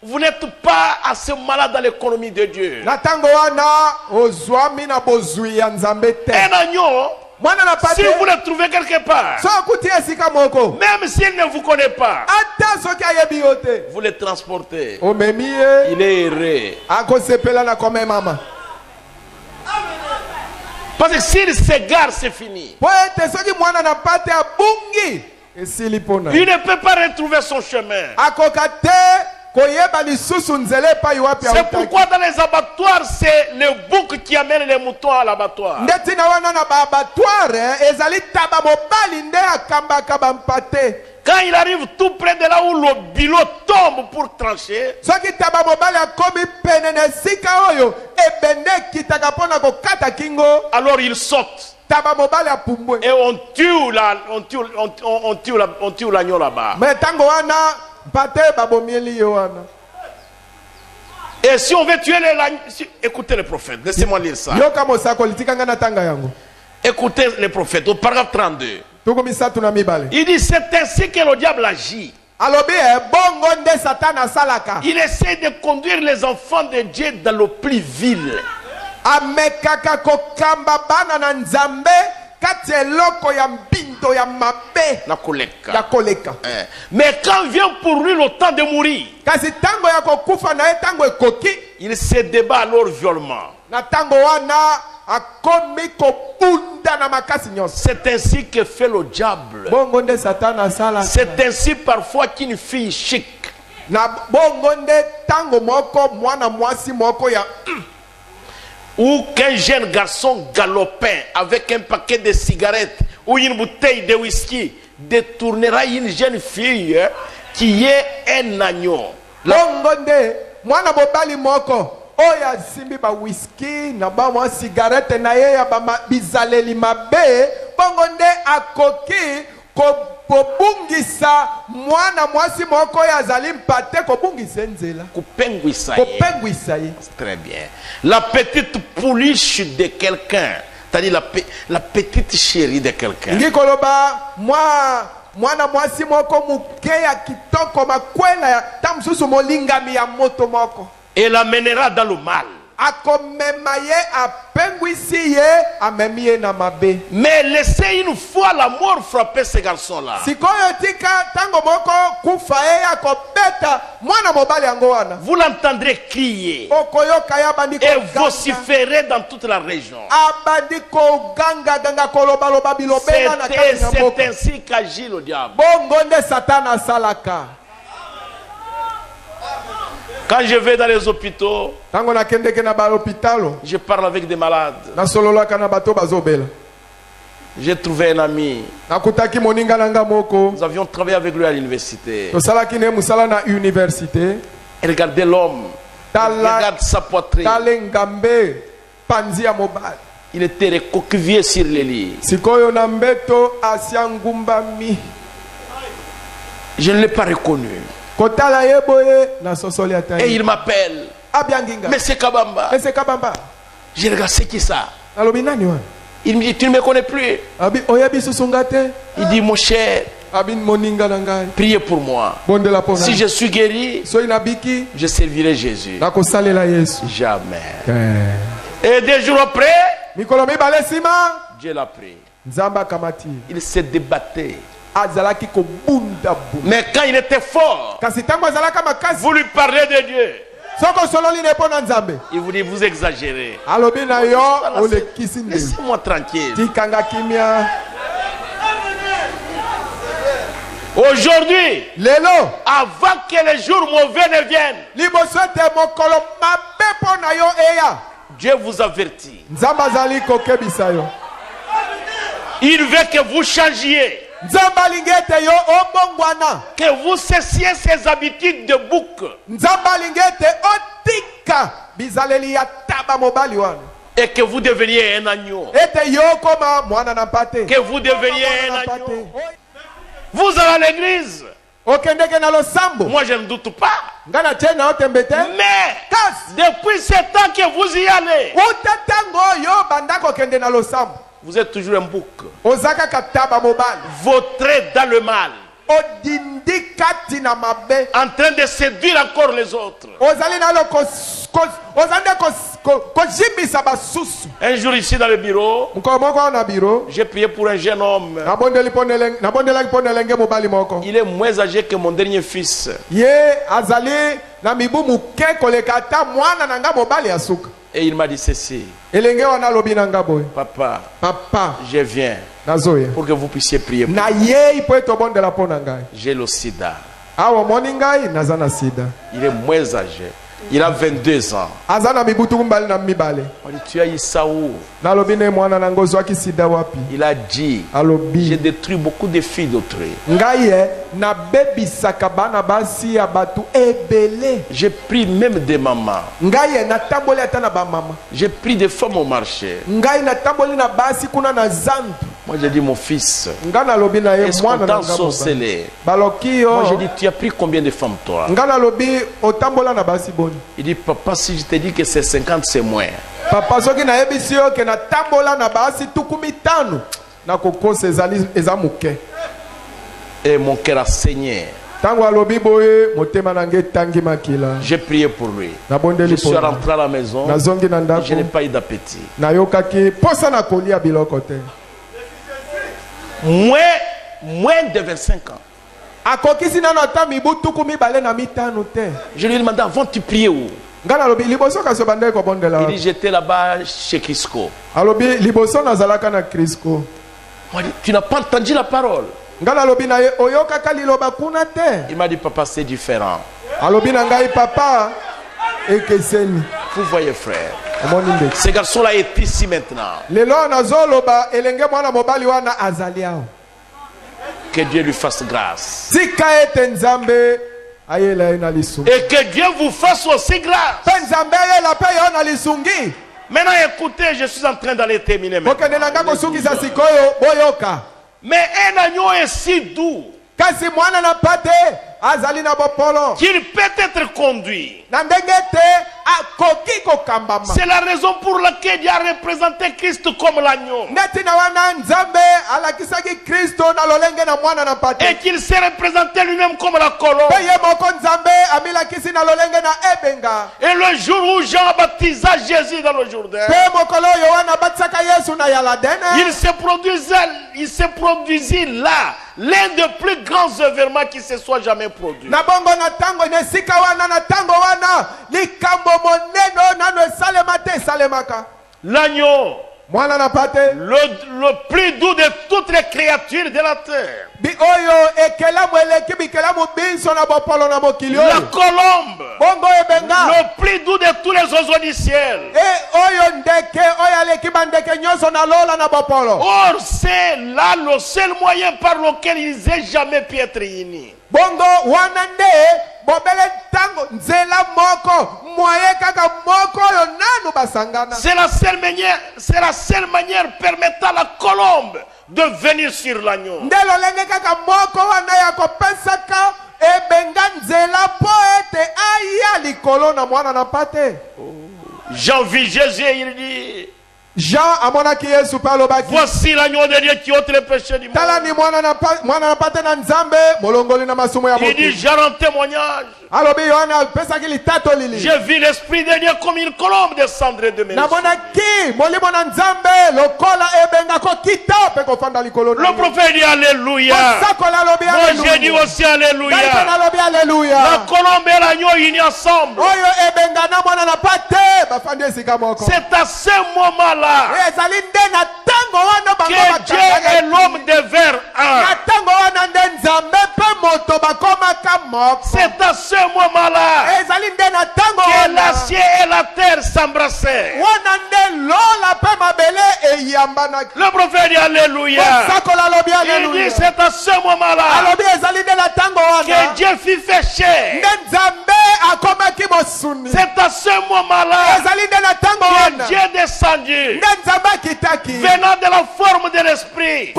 vous n'êtes pas assez malade dans l'économie de Dieu. na ntango wana ozwami na bozwi ya nzambe te. Un agneau, mwana na si pate vous le trouvez quelque part, so okuti esika moko, même s'il ne vous connaît pas, ata soki ayebi yo te, vous le transportez. omemi ye Il est heureux. akosepela na komemama. Parce que s'il s'égare, c'est fini. po ete soki mwana na pate abungi esili mpona Il ne peut pas retrouver son chemin. akoka te koyeba lisusu nzela epai wapi C'est autaki. pourquoi dans les abattoirs, c'est le bouc qui amène les moutons à l'abattoir. nde ntina wana na baabatware ezali taba mobali nde akambaka bampate. Quand il arrive tout près de là où le bilot tombe pour trancher, soki taba mobali akomi pene na esika oyo ebende ekitaka mpona kokata kingo, alors il saute. taba mobali apumbwe. Et on tue l'agneau là-bas. me ntango wana mpate babomieli yo wana. Et si on veut tuer l'agneau, écoutez le prophète, laissez-moi lire ça. yoka mosakoli tika nga na tanga yango. Écoutez le prophète, au paragraphe 32. tuku misatu na mibale. Il dit, c'est ainsi que le diable agit. alobi bongo nde satana asalaka. Il essaie de conduire les enfants de Dieu dans le plus vil. amekaka kokamba bana na nzambe kati eloko ya mbindo ya mabe La koleka. ya koleka. Mais quand vient pour lui le temps de mourir, kasi tango ya kokufa na ye tango ekoki, il se débat alors violemment. na tango wana akomi kobunda na makasi nyonso. C'est ainsi que fait le diable. bongo nde satana asalaka. C'est ainsi parfois qu'une fille chic na bongo nde tango moko mwana mwasi moko ya ou qu'un jeune garçon galopin avec un paquet de cigarettes ou une bouteille de whisky détournera une jeune fille qui est un agneau. bongo nde mwana mobali moko oyo asimbi ba whisky na ba mwa cigarette na ye ya bizaleli mabe, bongo nde akoki kobungisa mwana mwasi moko oyo azali mpate kobungisa nzela, kopengwisa ye. Très bien. La petite pouliche de quelqu'un, c'est-à-dire la petite chérie de quelqu'un. ngi koloba mwana mwasi moko muke ya kitoko makwela ya tamsusu molingami ya moto moko, Et l'amènera dans le mal. akomema ye apengwisi ye amemi ye na mabe. Mais laissez une fois la mort frapper ces garçons-là. sikoyo tika tango moko kufa ye akobeta mwana mobali yango wana, Vous l'entendrez crier okoyoka ya bandi et koganga, vociférer dans toute la région. abandi koganga ganga kolobaloba bilobela na kati na C'est mboka. ainsi qu'agit le diable. bongo nde satana asalaka. Quand je vais dans les hôpitaux, tango nakendeke na bahôpitalo je parle avec des malades. nasololaka na bato bazobela. J'ai trouvé un ami. nakutaki moninga nanga moko, Nous avions travaillé avec lui à l'université. tosalaki ne musala na université. Regardez l'homme. Tala- Regarde sa poitrine. tale ngambe panzi ya mobali. Il était recoquevillé sur les lits. sikoyo na mbeto asia ngumbami. Je ne l'ai pas reconnu. kotala ye boye na sosoli ata Et ye. il m'appelle. abianginga Mais c'est Kabamba. ese kabamba. Je regarde, c'est qui ça? nalobi nani wana? Il me dit, tu ne me connais plus. abi oyebi susunga te? Il dit, mon cher, abi moninga na ngai priez pour moi. bondela mpona Si je suis guéri, soki nabiki je servirai Jésus. nakosalela yesu. Jamais. Et 2 jours après, mikolo mibale nsima Dieu l'a pris. nzambe akamati Il se débattait. azalaki kobunda bu. Mais quand il était fort, kasi ntango azalaka makasi vous lui parlez de Dieu. soko osololi ne mpo na nzambe Il vous dit, vous exagérez. alobi na yo olekisi ndeli. Laissez-moi tranquille. tikanga kimia. Aujourd'hui, lelo avant que les jours mauvais ne viennent, liboso ete mokolo mabe mpo na yo eya, Dieu vous avertit. nzambe azali kokebisa yo. Il veut que vous changiez. nzambe alingi ete yo obongwana, que vous cessiez ces habitudes de bouc nzambe alingi ete otika bizaleli ya taba mobali wana, et que vous deveniez un agneau. ete yo koma mwana na mpate, Que vous deveniez un agneau. Vous allez à l'église. okendeke na losambo, Moi, je ne doute pas. nga na tie na yo tembe te, Mais kasi depuis ce temps que vous y allez, uta ntango oyo banda kokende na losambo, vous êtes toujours un bouc. oza kaka taba mobali, Vautré dans le mal, odindi kati na mabe, en train de séduire encore les autres. ozali nalo ozali kozimbisa basusu. Un jour ici dans le bureau, Mokolo moko na biro, j'ai prié pour un jeune homme. nabondelaki mpo na elenge mobali moko, Il est moins âgé que mon dernier fils. ye azali na mibu moke koleka ata mwana na nga mobali ya suka. Et il m'a dit ceci: Elenge wana alobi na nga boye, papa, papa je viens nazoya pour que vous puissiez prier pour na yei mpo ete obondela mpo na ngai. J'ai le sida. Awa omoni ngai naza na sida, Il est moins âgé. Il a 22 ans. aza na mibu tuku mbali na mibale. On dit, tu as eu ça où? Nalobi ne mwana na nga ozwaki sida wapi? Il a dit, j'ai Alobi détruit beaucoup de filles d'autrui. ngai ye nabebisaka bana basi ya batu ebele. J'ai pris même des mamans. Ngai ye natamboli ata na bamama, J'ai pris des femmes au marché. ngai natamboli na basi kuna na zandu. Moi j'ai dit, mon fils, Nga nalobi na ye est-ce qu'on mwana t'a na nga mobali. sorcelé? Baloki Moi j'ai yo, dit, tu as pris combien de femmes toi? nga nalobi otambola na basi boni. Il dit, papa, si je te dis que c'est 50, c'est moins. Papa soki nayebisi yo ke natambola na basi tuku mitano nakokosa eza moke. Et mon cœur a saigné. Tango alobi boye motema na ngai etangi makila. J'ai prié pour lui. Je Nabondeli suis mpo rentré à la maison. nazongi na ndako, Je n'ai pas eu d'appétit. nayokaki posa na kolia biloko te. Moins de 25 ans. Akokisi nano ata mibu tuku mibale na mitano te. Je lui ai demandé, avant tu priais où? Nga nalobi liboso kasi obandaki kobondela Il dit, wapi? j'étais là-bas chez Crisco. Alobi liboso nazalaka na Crisco. Moi, je dis, tu n'as pas entendu la parole? Nga nalobi na ye oyokaka liloba kuna te. Il m'a dit, papa, c'est différent. Alobi na ngai papa ekeseni. Vous voyez, frère, Omoni ndeki. ce garçon-là est ici maintenant. Lelo nazoloba elenge mwana mobali wana azali awa. Que Dieu lui fasse grâce. Tika ete nzambe ayela ye na lisungi. Et que Dieu vous fasse aussi grâce. Pe nzambe ayela pe yo na lisungi. Maintenant, écoutez, je suis en train d'aller terminer maintenant. Okende na nga kosukisa sikoyo boyoka. Mais un agneau est si doux Kasi mwana na pate azali na bopolo. qu'il peut être conduit. Na ndenge te akoki kokambama. C'est la raison pour laquelle Dieu a représenté Christ comme l'agneau. Neti na wana nzambe alakisaki Kristo na lolenge na mwana na Et pate. qu'il s'est représenté lui-même comme la colombe. Pe ye moko nzambe amilakisi na lolenge na ebenga. Et le jour où Jean baptisa Jésus dans le Jourdain, Pe mokolo Yohana batisaka Yesu na yaladene. il se produisit là l'un des plus grands événements qui se soit jamais produit. Na bongo na tango ne sika wana na tango wana likambo moneno nano esalema te esalemaka. L'agneau, Mwana na pate le plus doux de toutes les créatures de la terre. bi oyo ekelamu eleki bikelamu biso na bopolo na mokili La oyo. colombe, Bongo ebenga le plus doux de tous les oiseaux du ciel. e oyo ndeke oyo aleki bandeke nyonso na lola na bopolo. Or, c'est là le seul moyen par lequel ils aient jamais pu être unis. Bongo wana nde bobele tango nzela moko moye kaka moko oyo nanu basangana. C'est la seule manière permettant à la colombe de venir sur l'agneau. Nde lolenge kaka moko wana ya kopesaka ebenga nzela po ete aya likolo na mwana na pate. Jean vit Jésus et il dit, Jean amonaki Yesu pe alobaki voici l'agneau de Dieu qui ôte les péchés du monde. tala ni mwana na pate na nzambe molongoli na masumu ya Il dit, mokili. j'ai un témoignage. Alobi Yohana apesaki litatolili. J'ai vu l'Esprit de Dieu comme une colombe descendre de mes yeux. Namonaki molimo na nzambe lokola ebenga kokita pe kofanda likolo na Le ye. prophète dit Alléluia. Sakola alobi Moi j'ai dit Alléluia. aussi Ngai pe Alléluia. nalobi La Alléluia. colombe et l'agneau unis ensemble. Oyo ebenga na mwana na pate bafandi esika moko. C'est à ce moment-là Ezali nde na tango wana bango que Dieu et l'homme devinrent un. na tango wana nde nzambe pe moto bakomaka moko. C'est à ce moment-là Ezali nde na tango que wana la ciel et la terre s'embrassaient. wana nde lola pe mabele Le prophète dit Alléluia. Il dit c'est à ce moment-là que Dieu fit pécher. C'est à ce moment-là que Dieu est descendu, venant de la forme de l'esprit.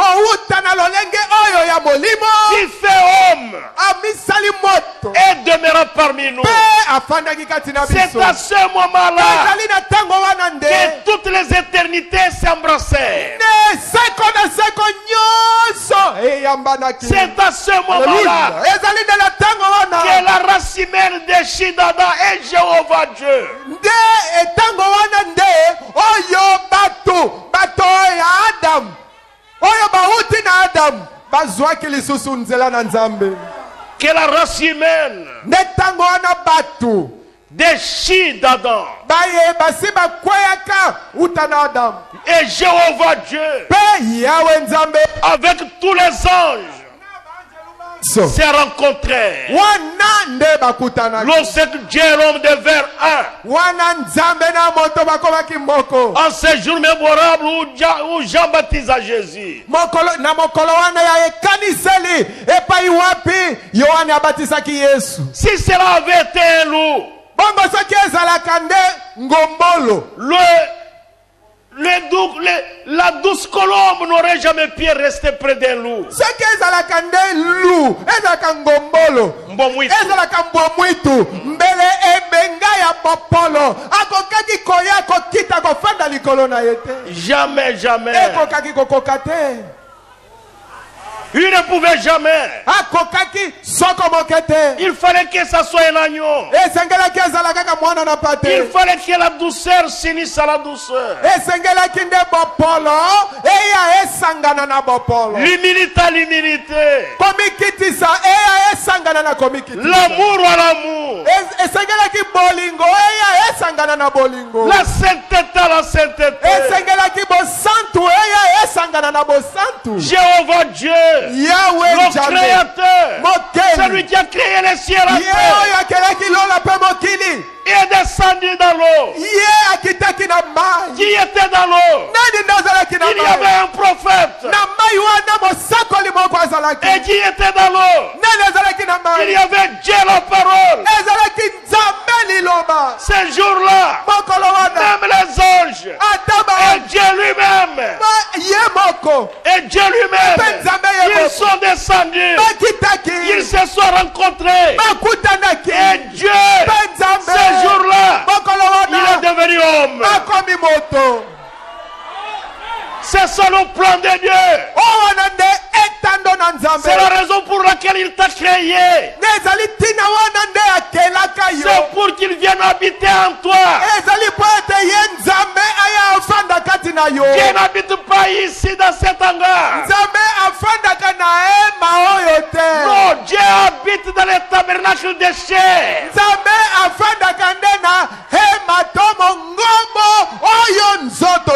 Il fait homme et demeura parmi nous. C'est à ce moment-là que toutes les éternités s'embrassèrent. C'est à ce moment-là que la race humaine déchire d'Adam et Jéhovah Dieu. Que la race humaine déchire d'Adam et Jéhovah Dieu avec tous les anges s'est rencontré. Lorsque Jérôme de vers 1 en ce jour mémorable où Jean baptisa Jésus, si cela avait été un loup, la douce colombe n'aurait jamais pu rester près d'un loup. Jamais, jamais. Il ne pouvait jamais. Il fallait que ça soit un agneau. Il fallait que la douceur s'unisse à la douceur. L'humilité à l'humilité. L'amour à l'amour. La sainteté à la sainteté. Jéhovah Dieu, le créateur, celui qui a créé les cieux et la terre, est descendu dans l'eau. Qui était dans l'eau? Il y avait un prophète. Et qui était dans l'eau? Il y avait Dieu la parole. Ce jour-là, même les anges et Dieu lui-même, ils sont descendus. Ils se sont rencontrés. Et Dieu, ce jour-là, il est devenu homme. C'est ça le plan de Dieu. C'est la raison pour laquelle il t'a créé. C'est pour qu'il vienne habiter en toi. Dieu n'habite pas ici dans cet hangar. Non, Dieu habite dans les tabernacles des chair.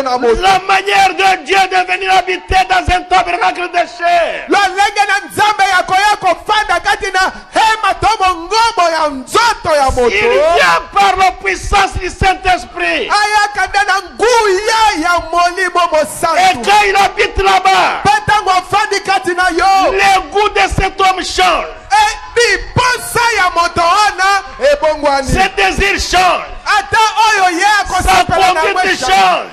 La manière de Dieu de venir habiter dans un tabernacle de chair, il vient par la puissance du Saint-Esprit. Et quand il habite là-bas, le goût de cet homme change. Ses désirs changent. Sa conduite change.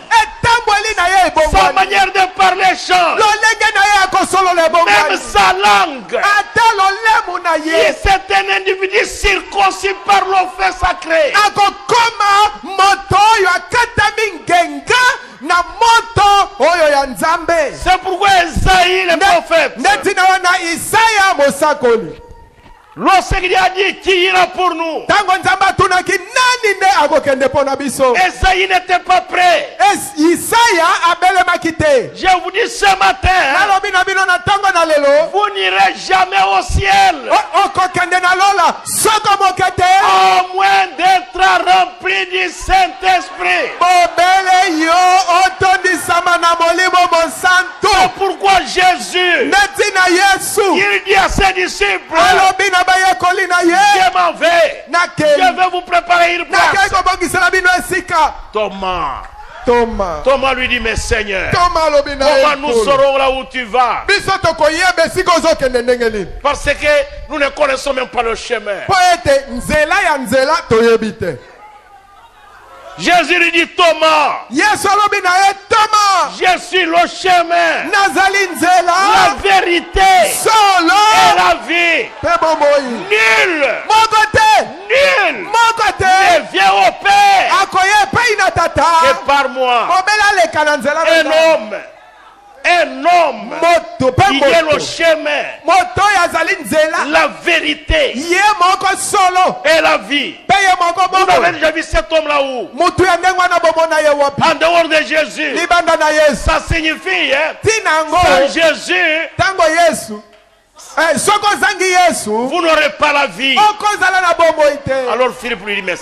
Sa manière de parler change. Même sa langue. Et c'est un individu circoncis par l'offre sacrée. C'est pourquoi Isaïe le prophète, lorsqu'il a dit qui ira pour nous, Isaïe n'était pas prêt. Je vous dis ce matin, vous n'irez jamais au ciel au moins d'être rempli du Saint-Esprit. C'est pourquoi Jésus, il dit à ses disciples, je m'en vais, je vais vous préparer une place. Thomas, Thomas. Thomas lui dit, mais Seigneur, Thomas lobi na comment ye nous Paul. saurons là où tu vas? Biso tokoyeba sika ozokende ndenge nini. Parce que nous ne connaissons même pas le chemin. Po ete nzela ya nzela toyebi te. Jésus lui dit, Thomas, Yesu alobi na ye Thomas. je suis le chemin, Nazali nzela. la vérité Solo. et la vie. Pe bomoi. Nul, Moko te. nul Moko te. ne vient au Père Akoye pe ina tata. que par moi. Mobela leka na nzela. Un homme Moto pe qui est le moto. chemin, Moto ya zali nzela. la vérité Ye moko solo. et la vie. Pe ye moko Vous bobo. avez déjà vu cet homme là-haut? Mutu ya ndenge wana bomona ye wapi. En dehors de Jésus. Libanda na Yesu. Ça signifie, hein, Tina sans ngo. Jésus, Tango Yesu. Soko zangi Yesu. vous n'aurez pas la vie. Okozala na bombo ite. Alors Philippe lui dit, mais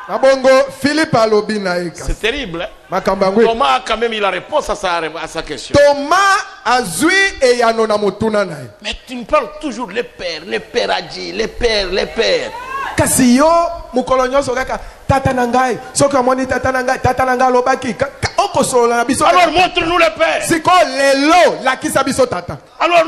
Na bongo Philippe alobi na eka. c'est terrible. Hein? Makambo yango. Thomas a quand même eu la réponse à sa question. Thomas azwi eyano na motuna na ye. Mais tu me parles toujours les pères a dit, les pères. Kasi yo mukolo nyonso kaka tata na ngai. Soki amoni tata na ngai alobaki okosolola na biso. Alors montre-nous le Père. Siko lelo lakisa biso tata. Alors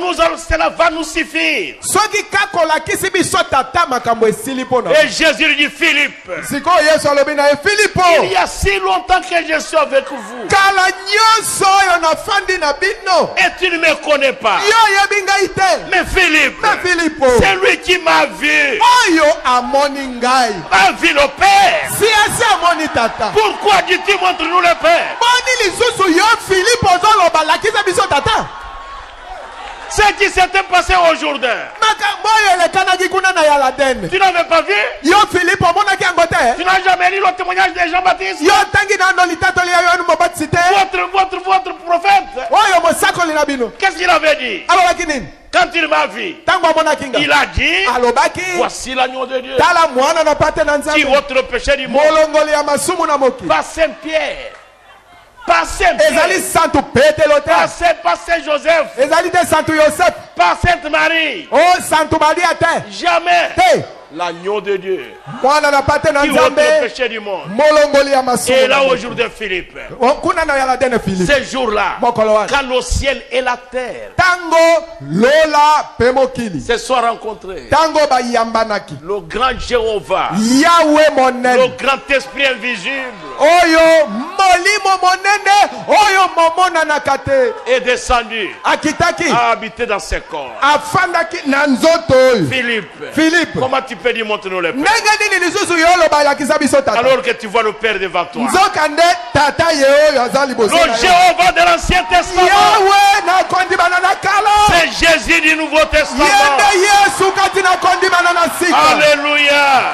cela va nous suffire. Soki kako lakisi biso tata makambo esili pona. Et Jésus lui dit, Philippe, Siko Yesu alobi na ye Filipo. il y a si longtemps que je suis avec vous. Kala nyonso oyo nafandi na bino. Et tu ne me connais pas. Yo yebi ngai te. Mais Philippe, Na Filipo. c'est lui qui m'a vu. Oyo amoni ngai. A vu le Père. Si esi amoni tata. Pourquoi dis-tu montre-nous le Père? Boni lisusu yo Filipo ozoloba lakisa biso tata. Ce qui s'était passé aujourd'hui. Makambo oyo elekanaki kuna na Yaladene. Tu n'avais pas vu? Yo Filipo omonaki yango te. Tu n'as jamais lu le témoignage de Jean-Baptiste? Yo tangi nano litatoli ya yo mobatisi te. Votre prophète. Oyo mosakoli na bino. Qu'est-ce qu'il avait dit? Alobaki nini? Quand il m'a vu, Tango amonaki nga. il a dit, Alobaki. voici l'agneau de Dieu Tala mwana na pate na qui Nzambe. ôte le péché du monde. Molongoli ya masumu na moki. Pas Saint-Pierre, pas Ezali Saint-Pierre, santu Petelo te. pas Saint-Joseph, Ezali te santu Yosef. pas Sainte-Marie. Oh santu Maria te. Jamais Te. l'agneau de Dieu Mwana na pate na qui ôte le Nzambe. péché du monde. Molongoli ya masumu. Et là na moki. aujourd'hui Philippe, Kuna na Yaladene Philippe. ces jours-là, Mokolo wana. quand le ciel et la terre Tango lola pe mokili. se sont rencontrés, Tango bayambanaki. le grand Jéhovah, Yahweh le monene. grand esprit invisible Oyo molimo monene. Oyo momonanaka te. est descendu, Akitaki. a habité dans ses corps. Afandaki na nzoto oyo. Philippe, Philippe. comment tu peux dire montre-nous le Père Ndenge nini lisusu yo loba lakisa biso tata. alors que tu vois le Père devant toi? Nzoka nde tata ye oyo aza liboso Le na yo. Jéhovah de l'Ancien Testament, Yahweh na kondimana na kala. c'est Jésus du Nouveau Testament. Yende Yesu kati na kondimana na sika. Alléluia.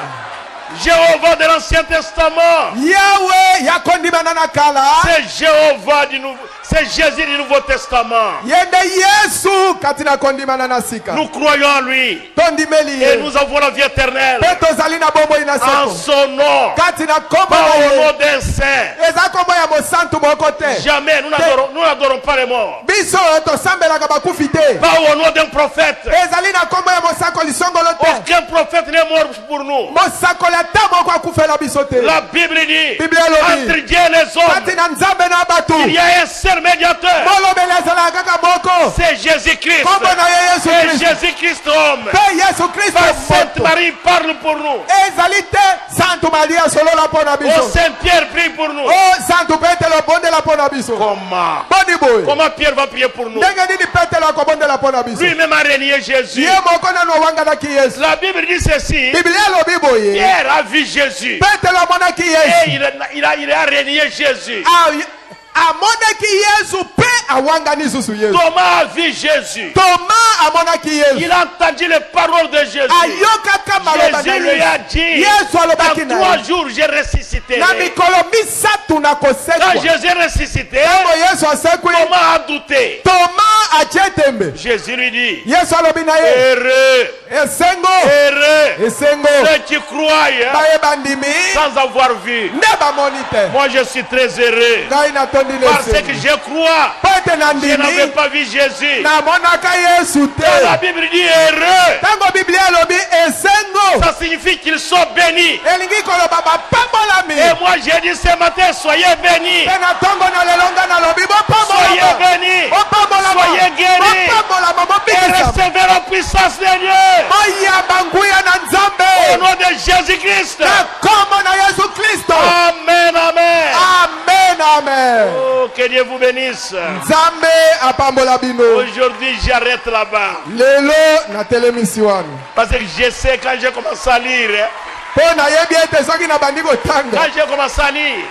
Jéhovah de l'Ancien Testament, Yahweh ya kondimana na kala. c'est Jéhovah du Nouveau, c'est Jésus du Nouveau Testament. Yende Yesu kati na kondimana na sika. Nous croyons en lui Tondimeli et ye. nous avons la vie éternelle Pe tozali na bomoi na en seko. son nom, Kati na kombo pas na au ye. nom d'un saint. Eza kombo ya mosantu moko te. Jamais nous n'adorons pas les morts. Biso tosambelaka bakufi te. Pas au nom d'un prophète. Ezali na kombo ya mosakoli songolo te. Aucun prophète n'est mort pour nous. Mosakoli ata moko akufela biso te. La Bible dit, Bible elobi. entre Dieu et les hommes, Kati na nzambe na batu. il y a un seul médiateur. Molobeli ezalaka kaka moko. C'est Jésus-Christ. Kombo na ye Yesu Et Kristo. Jésus-Christ homme. Pe Yesu Kristo Pas Sainte moto. Marie parle pour nous. Ezali te Santu Maria solola mpona Oh biso. Saint Pierre prie pour nous. Oh Santu Petelo bondela mpona biso. Comment? Boni boye. Comment Pierre va prier pour nous? Ndenge nini Petelo akobondela mpona biso. Lui-même a renié Jésus. Ye moko nano owanganaki Yesu. La Bible dit ceci. Biblia elobi boye. Pierre a vu Jésus. Petelo amonaki Et Yesu. il a renié Jésus. Amonaki Yesu pe awangani susu Yesu. Thomas a vu Jésus. Thomas amonaki Yesu. Il a entendu les paroles de Jésus. Ayokaka maloba na Jésus lui a dit, Yesu alobaki dans na 3 ye. jours j'ai ressuscité. Na mikolo misatu na Quand kosekwa. Jésus est ressuscité, Tango Yesu asekwi. Thomas a douté. Thomas atie tembe. Jésus lui dit, Yesu alobi na ye. heureux, Esengo. heureux, Esengo. ceux qui croient Baye bandimi. sans avoir vu. Nde bamoni te. Moi je suis très heureux. Ngai natoni Parce que je crois. Je n'avais pas vu Jésus. La Bible dit heureux. Ça signifie qu'ils sont bénis. Et moi j'ai dit ce matin, soyez bénis. Soyez bénis. Soyez guéris. Et recevez la puissance de Dieu. Au nom de Jésus-Christ. Amen, amen. Amen, amen. Oh, que Dieu vous bénisse. Aujourd'hui, j'arrête là-bas. Parce que je sais quand je commence à lire. Quand je commence à lire.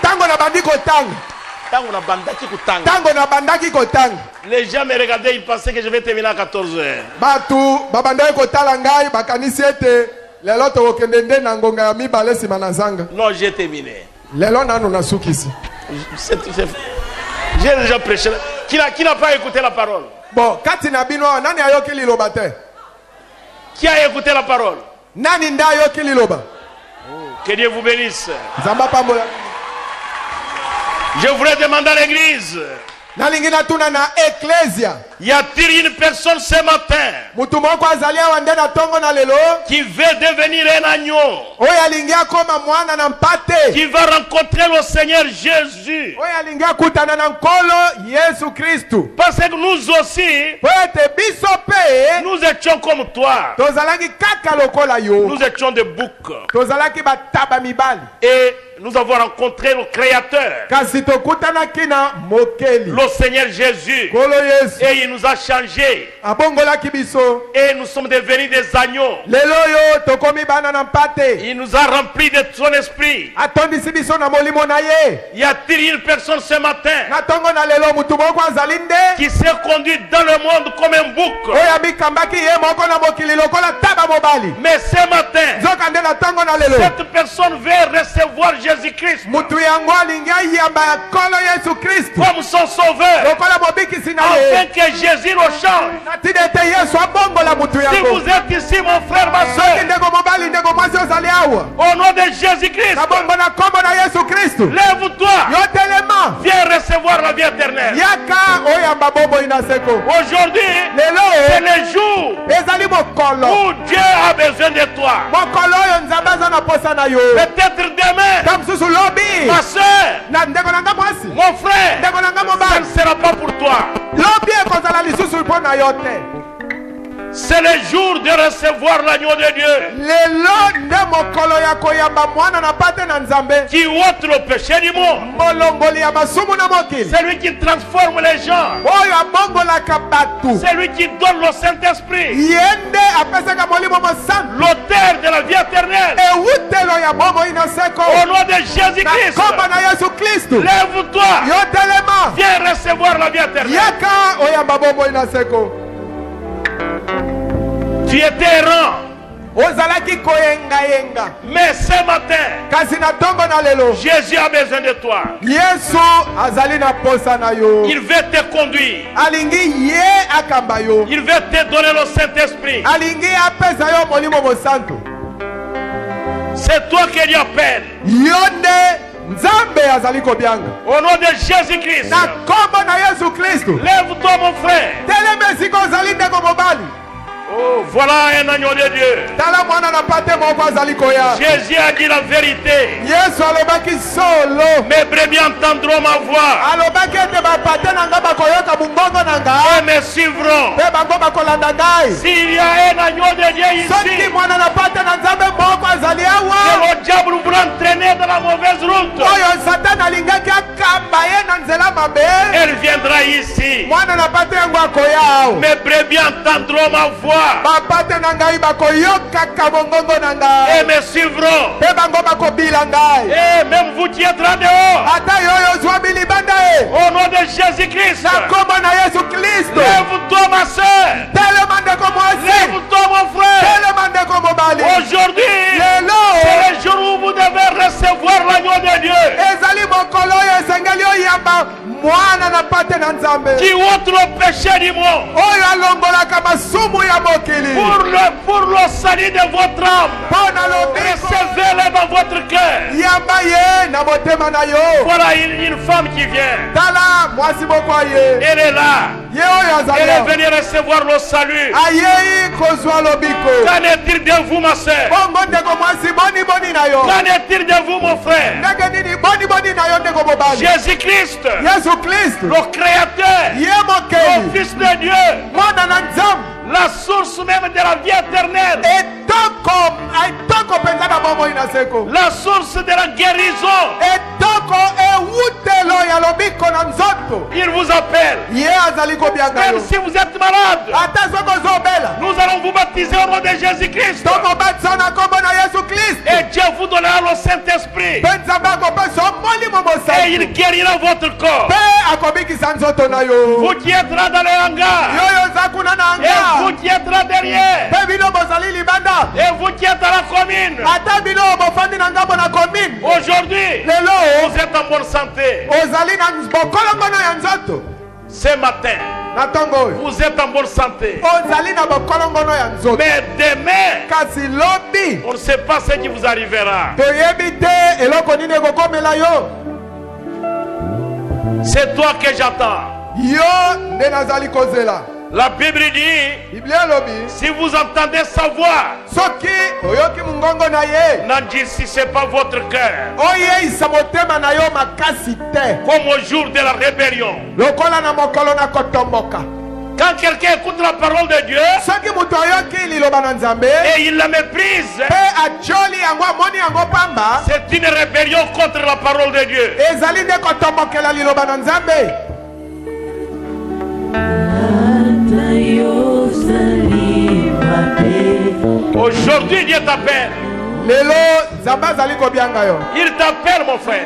Les gens me regardaient, ils pensaient que je vais terminer à 14h. Non, j'ai terminé. J'ai déjà prêché. Qui n'a pas écouté la parole? Bon, qui a écouté la parole? Que Dieu vous bénisse. Je voudrais demander à l'église. Y a-t-il une personne ce matin qui veut devenir un agneau, qui va rencontrer le Seigneur Jésus? Parce que nous aussi, nous étions comme toi. Nous étions des boucs. Et nous avons rencontré le Créateur, le Seigneur Jésus. Et il nous a changés. Et nous sommes devenus des agneaux. Il nous a remplis de son esprit. Y a-t-il une personne ce matin qui s'est conduite dans le monde comme un bouc? Mais ce matin, cette personne veut recevoir Jésus-Christ comme son sauveur, afin que Jésus le change. Si vous êtes ici, mon frère, ma soeur, au nom de Jésus-Christ, lève-toi, viens recevoir la vie éternelle. Aujourd'hui, c'est le jour où Dieu a besoin de toi. Peut-être demain, ma soeur, mon frère, ça ne sera pas pour toi. C'est le jour de recevoir l'agneau de Dieu qui ôte le péché du monde. C'est lui qui transforme les gens. C'est lui qui donne le Saint-Esprit, l'auteur de la vie éternelle. Au nom de Jésus-Christ, lève-toi, viens recevoir la vie éternelle. Tu étais errant, mais ce matin, Jésus a besoin de toi. Il veut te conduire. Il veut te donner le Saint-Esprit. C'est toi qui lui appelles. Au nom de Jésus-Christ, lève-toi, mon frère. Oh, voilà un agneau de Dieu. Jésus a dit la vérité. Mes brebis entendront ma voix et me suivront. S'il y a un agneau de Dieu ici, le diable voulait entraîner dans la mauvaise route, elle viendra ici. Mes brebis entendront ma voix et me suivront. Et même vous qui êtes là dehors, au nom de Jésus-Christ, lève-toi, ma soeur, lève-toi, mon frère. Aujourd'hui, c'est le jour où vous devez recevoir l'agneau de Dieu. qui ôte le péché du monde. Pour le salut de votre âme, recevez-le dans votre cœur. Voilà une femme qui vient. Elle est là. Elle est venue recevoir le salut. Qu'en est-il de vous, ma soeur? Qu'en est-il de vous, mon frère? Jésus-Christ, le Créateur, le Fils de Dieu, la source même de la vie éternelle, la source de la guérison. Il vous appelle. Même si vous êtes malade, nous allons vous baptiser au nom de Jésus-Christ. Et Dieu vous donnera le Saint-Esprit. Et il guérira votre corps. Vous qui êtes là dans le hangar, et vous qui êtes là derrière, et vous qui êtes à la commune, aujourd'hui, vous êtes en bonne santé. Ce matin, vous êtes en bonne santé. Mais demain, on ne sait pas ce qui vous arrivera. C'est toi que j'attends. La Bible dit, si vous entendez sa voix, n'endurcissez pas votre cœur. Comme au jour de la rébellion. Quand quelqu'un écoute la parole de Dieu et il la méprise, c'est une rébellion contre la parole de Dieu. Aujourd'hui, Dieu t'appelle. Il t'appelle, mon frère.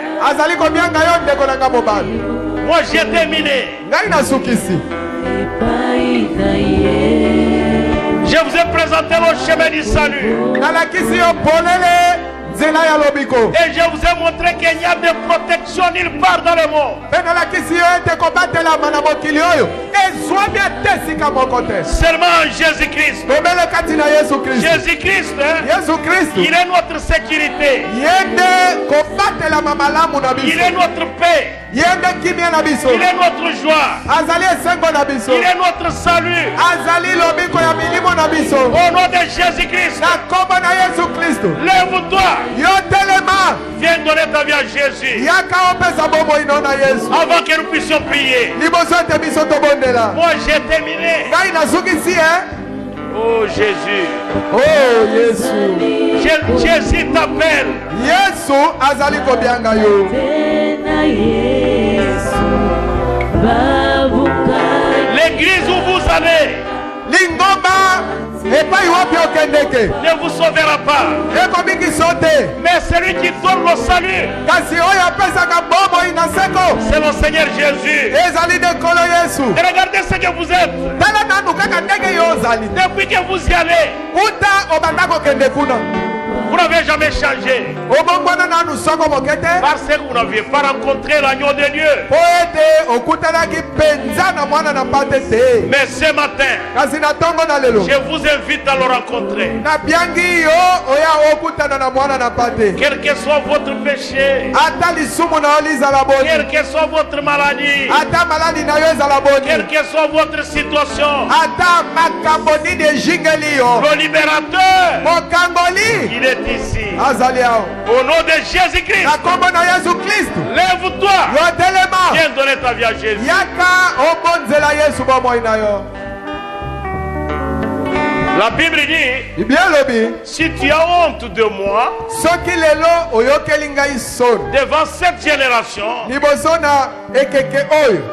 Moi, j'ai terminé. Je vous ai présenté le chemin du salut. Et je vous ai montré qu'il n'y a de protection nulle part dans le monde. Seulement Jésus-Christ. Jésus-Christ, il est notre sécurité. Il est notre paix. Il est notre joie. Il est notre salut. Au nom de Jésus-Christ, lève-toi. Viens donner ta vie à Jésus. Avant que nous puissions prier. Moi j'ai terminé. Oh Jésus. Jésus t'appelle. L'église où vous allez ne vous sauvera pas. Mais celui qui donne le salut, c'est le Seigneur Jésus. Et regardez ce que vous êtes. Depuis que vous y allez, vous n'avez jamais changé. Parce que vous n'aviez pas rencontré l'agneau de Dieu. Mais ce matin, je vous invite à le rencontrer. Quel que soit votre péché, quelle que soit votre maladie, quelle que soit votre situation, le libérateur, il est ici. Au nom de Jésus-Christ, lève-toi. Viens donner ta vie à Jésus. La Bible dit, si tu as honte de moi devant cette génération,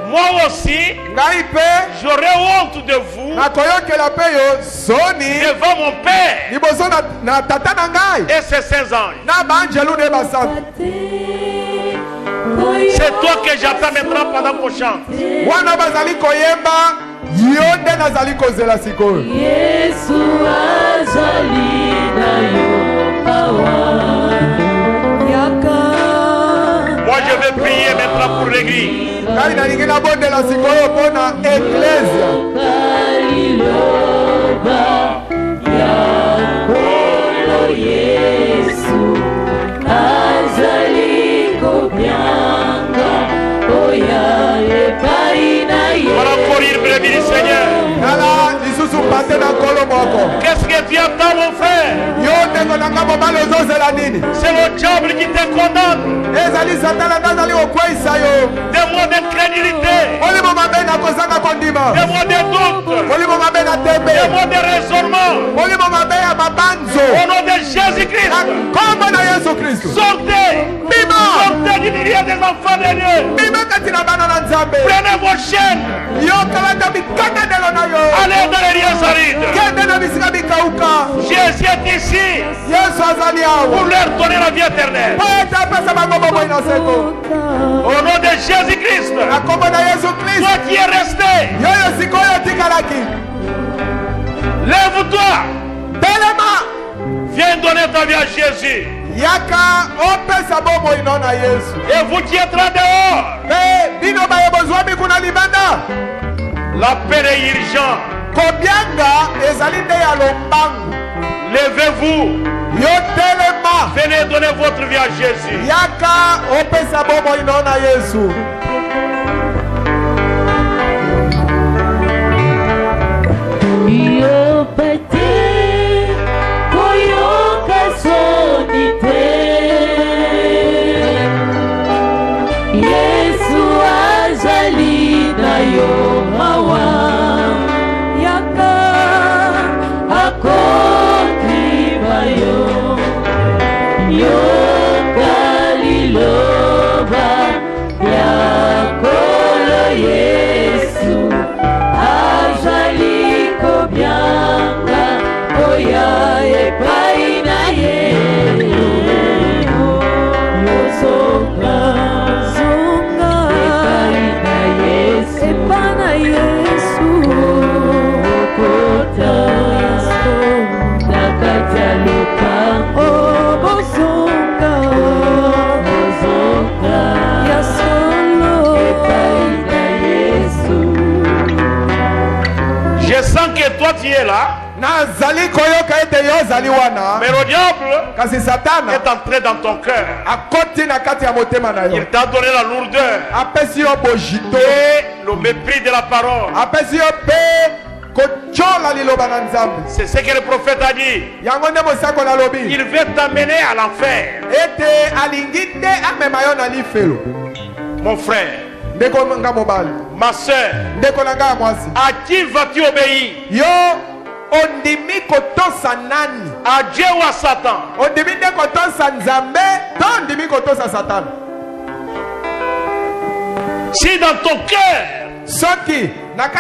moi aussi j'aurai honte de vous devant mon Père et ses saints anges. C'est toi que j'attends maintenant pendant qu'on chante. Moi Moi je vais prier maintenant pour l'église. Voilà pour il brebis du Seigneur. Qu'est-ce que tu attends, mon frère? C'est le diable qui te condamne. Des mots d'incrédulité, des mots de doute, des mots de raisonnement. Au nom de Jésus-Christ, sortez, sortez du milieu des enfants de Dieu. Prenez vos chaînes, allez dans les lieux arides. Jésus est ici pour leur donner la vie éternelle. Au nom de Jésus-Christ, toi qui es resté, lève-toi, viens donner ta vie à Jésus. Et vous qui êtes là dehors, l'appel est urgent. Levez-vous, venez donner votre vie à Jésus. Toi tu es là, mais le diable est entré dans ton cœur. Il t'a donné la lourdeur et le mépris de la parole. C'est ce que le prophète a dit. Il veut t'amener à l'enfer. Mon frère, ma soeur, à qui vas-tu obéir? À Dieu ou à Satan? Si dans ton cœur tu as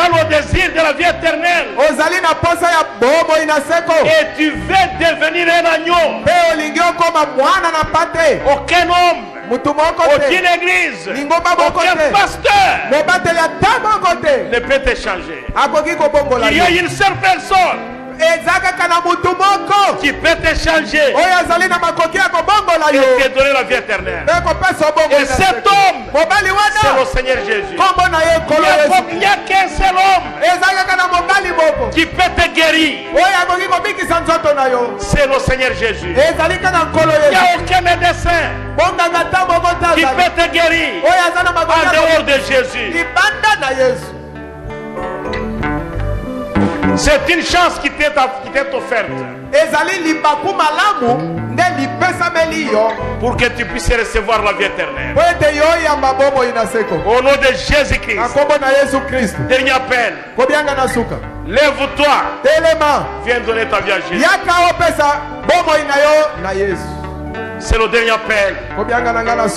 le désir de la vie éternelle et tu veux devenir un agneau, aucun homme, aucune église, aucun pasteur ne peut te changer. Il y a une seule personne qui peut te changer et te donner la vie éternelle. Et cet homme, c'est le Seigneur Jésus. Il n'y a qu'un seul homme qui peut te guérir. C'est le Seigneur Jésus. Il n'y a aucun médecin qui peut te guérir en dehors de Jésus. C'est une chance qui t'est offerte pour que tu puisses recevoir la vie éternelle. Au nom de Jésus-Christ, dernier appel. Lève-toi, viens donner ta vie à Jésus. C'est le dernier appel.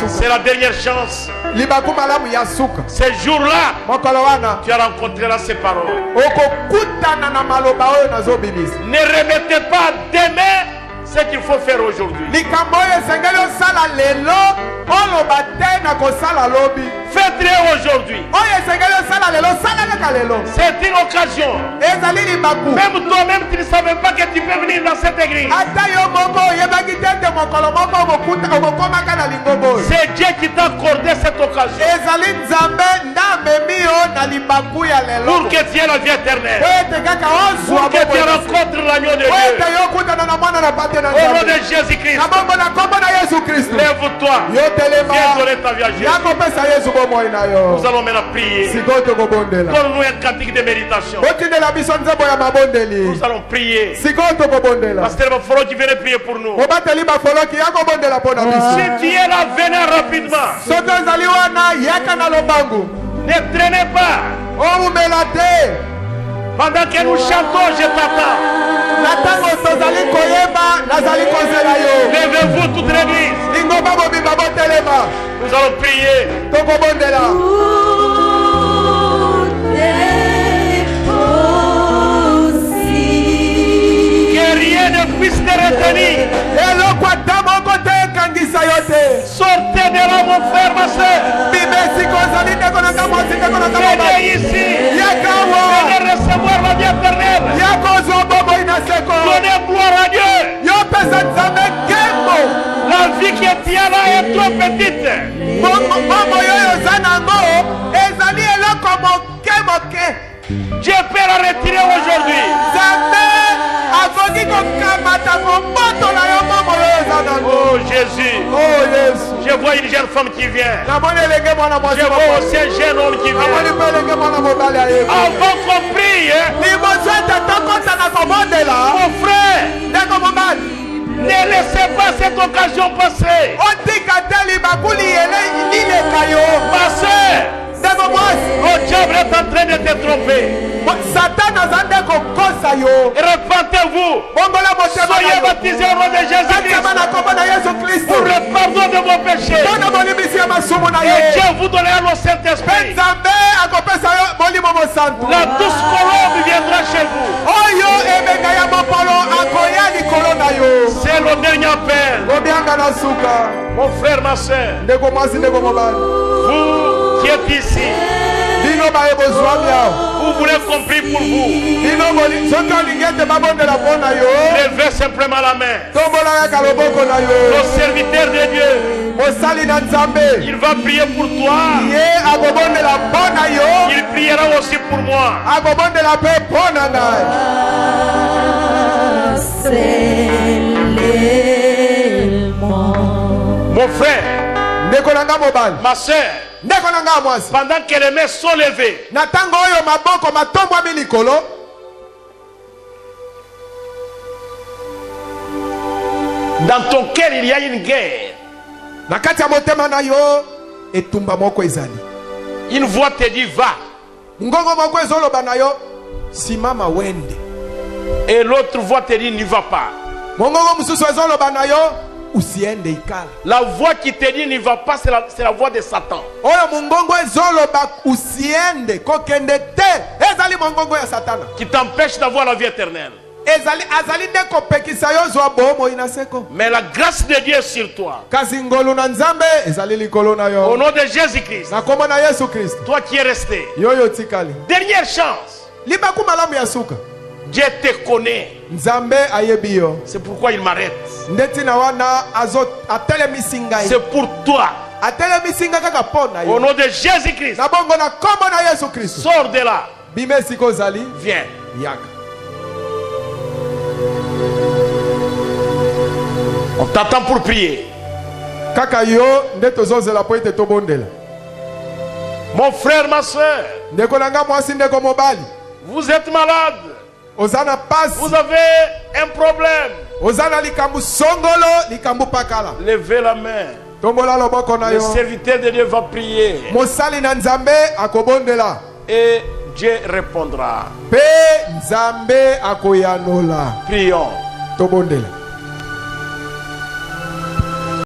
C'est la dernière chance. Ces jours-là, tu as rencontré ces paroles. Ne remettez pas demain ce qu'il faut faire aujourd'hui. Faites retirer aujourd'hui. C'est une occasion. Même toi-même, tu ne savais pas que tu peux venir dans cette église. C'est Dieu qui t'a accordé cette occasion. Pour que tu aies la vie éternelle. Pour que tu rencontres l'agneau de Dieu. Au nom de Jésus-Christ. Lève-toi. Viens donner ta vie à Jésus. Nous allons maintenant prier. Donne-nous un cantique de méditation. Nous allons prier. Pasteur Bafolo qui vient prier pour nous. Si tu es là, venez rapidement. Ne traînez pas. Pendant que nous chantons, je t'attends. Levez-vous toute l'église. Nous allons prier. Que rien ne puisse te retenir. Sortez de là, mon frère, ma soeur. Venez ici. Venez recevoir la vie éternelle. Donnez gloire à Dieu. La vie qui est là est trop petite. Dieu peut la retirer aujourd'hui. Oh Jésus. Je vois une jeune femme qui vient. Je vois aussi un jeune homme qui vient. Avant qu'on prie, mon frère, ne laissez pas cette occasion passer. Ma soeur, le diable est en train de te tromper. Repentez-vous. Soyez baptisés au nom de Jésus-Christ pour le pardon de vos péchés. Et Dieu vous donnera le Saint-Esprit. La douce colombe viendra chez vous. C'est le dernier appel. Mon frère, ma soeur, vous qui êtes ici, vous voulez qu'on prie pour vous. Levez simplement la main. Le serviteur de Dieu, il va prier pour toi. Il priera aussi pour moi. Mon frère, ma soeur, pendant que les mains sont levées, dans ton cœur il y a une guerre. Une voix te dit va. Et l'autre voix te dit n'y va pas. La voix qui te dit n'y va pas, c'est la voix de Satan. Qui t'empêche d'avoir la vie éternelle. Mais la grâce de Dieu est sur toi. Au nom de Jésus-Christ. Toi qui es resté. Dernière chance. Dieu te connaît. C'est pourquoi il m'arrête. C'est pour toi. Au nom de Jésus-Christ. Sors de là. Viens. On t'attend pour prier. Mon frère, ma soeur, vous êtes malade. Vous avez un problème. Levez la main. Le serviteur de Dieu va prier. Et Dieu répondra. Prions.